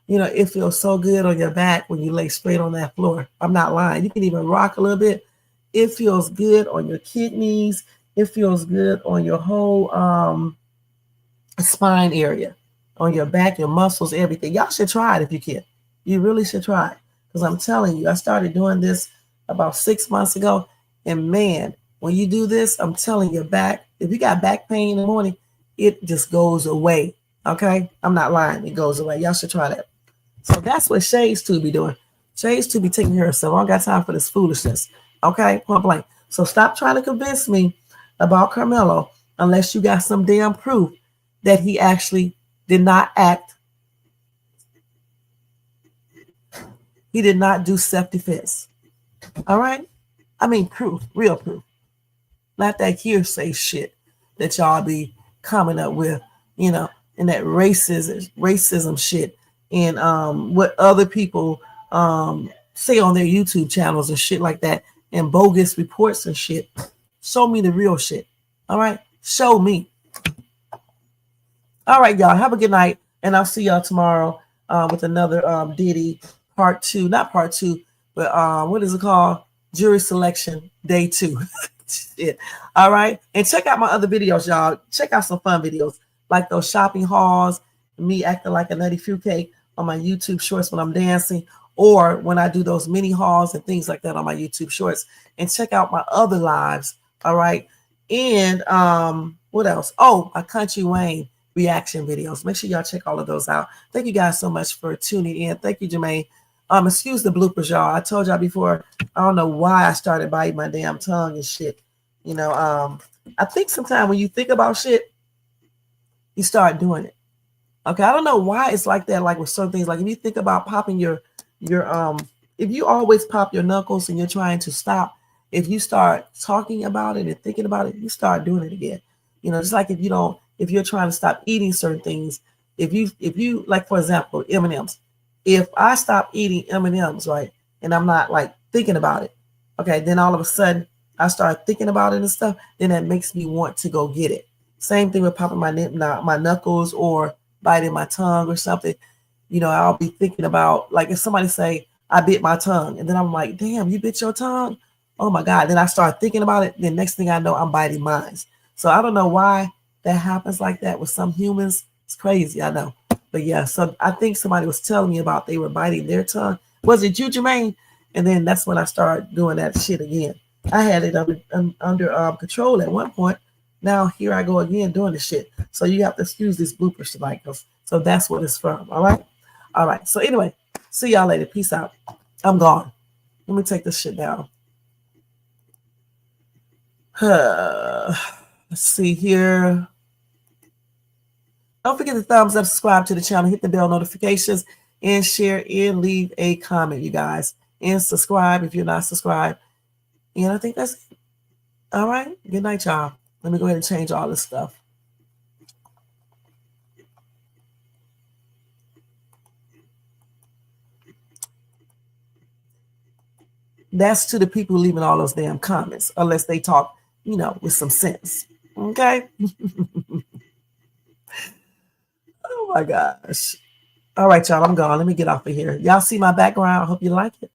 it feels so good on your back when you lay straight on that floor. I'm not lying. You can even rock a little bit. It feels good on your kidneys. It feels good on your whole spine area, on your back, your muscles, everything. Y'all should try it if you can. You really should try it. Because I'm telling you, I started doing this about 6 months ago. And man, when you do this, I'm telling you, back, if you got back pain in the morning, it just goes away. Okay? I'm not lying. It goes away. Y'all should try that. So that's what Shades 2 be doing. Shades 2 be taking care of herself. I don't got time for this foolishness. Okay? Point blank. So stop trying to convince me about Karmelo unless you got some damn proof that he actually did not act. He did not do self-defense. All right? I mean proof, real proof. Not that hearsay shit that y'all be coming up with, and that racism shit, and what other people say on their YouTube channels and shit like that, and bogus reports and shit. Show me the real shit. All right? Show me. All right, y'all. Have a good night, and I'll see y'all tomorrow with another Diddy part 2. Not part 2, but what is it called? Jury selection day 2. Shit. All right. And check out my other videos, y'all. Check out some fun videos like those shopping hauls, me acting like a nutty fruitcake on my YouTube shorts when I'm dancing, or when I do those mini hauls and things like that on my YouTube shorts. And check out my other lives. All right. And what else? Oh, my Country Wayne reaction videos. Make sure y'all check all of those out. Thank you guys so much for tuning in. Thank you, Jermaine. Excuse the bloopers, y'all. I told y'all before, I don't know why I started biting my damn tongue and shit. I think sometimes when you think about shit, you start doing it. Okay, I don't know why it's like that, like with certain things. Like if you think about popping your if you always pop your knuckles and you're trying to stop, if you start talking about it and thinking about it, you start doing it again. Just like if you're trying to stop eating certain things, if you like, for example, M&Ms. If I stop eating M&Ms, right, and I'm not like thinking about it, okay, then all of a sudden I start thinking about it and stuff, then that makes me want to go get it. Same thing with popping my knuckles or biting my tongue or something. I'll be thinking about, like, if somebody say, I bit my tongue, and then I'm like, damn, you bit your tongue? Oh my God. Then I start thinking about it. Then next thing I know, I'm biting mine. So I don't know why that happens like that with some humans. It's crazy, I know. But yeah, so I think somebody was telling me about they were biting their tongue. Was it you, Jermaine? And then that's when I started doing that shit again. I had it under control at one point. Now here I go again doing the shit. So you have to excuse these bloopers tonight. So that's what it's from. All right? All right. So anyway, see y'all later. Peace out. I'm gone. Let me take this shit down. Let's see here. Don't forget to thumbs up, subscribe to the channel, hit the bell notifications, and share and leave a comment, you guys. And subscribe if you're not subscribed. And I think that's it. All right. Good night, y'all. Let me go ahead and change all this stuff. That's to the people leaving all those damn comments, unless they talk, with some sense. Okay? Oh my gosh. All right, y'all. I'm gone. Let me get off of here. Y'all see my background? I hope you like it.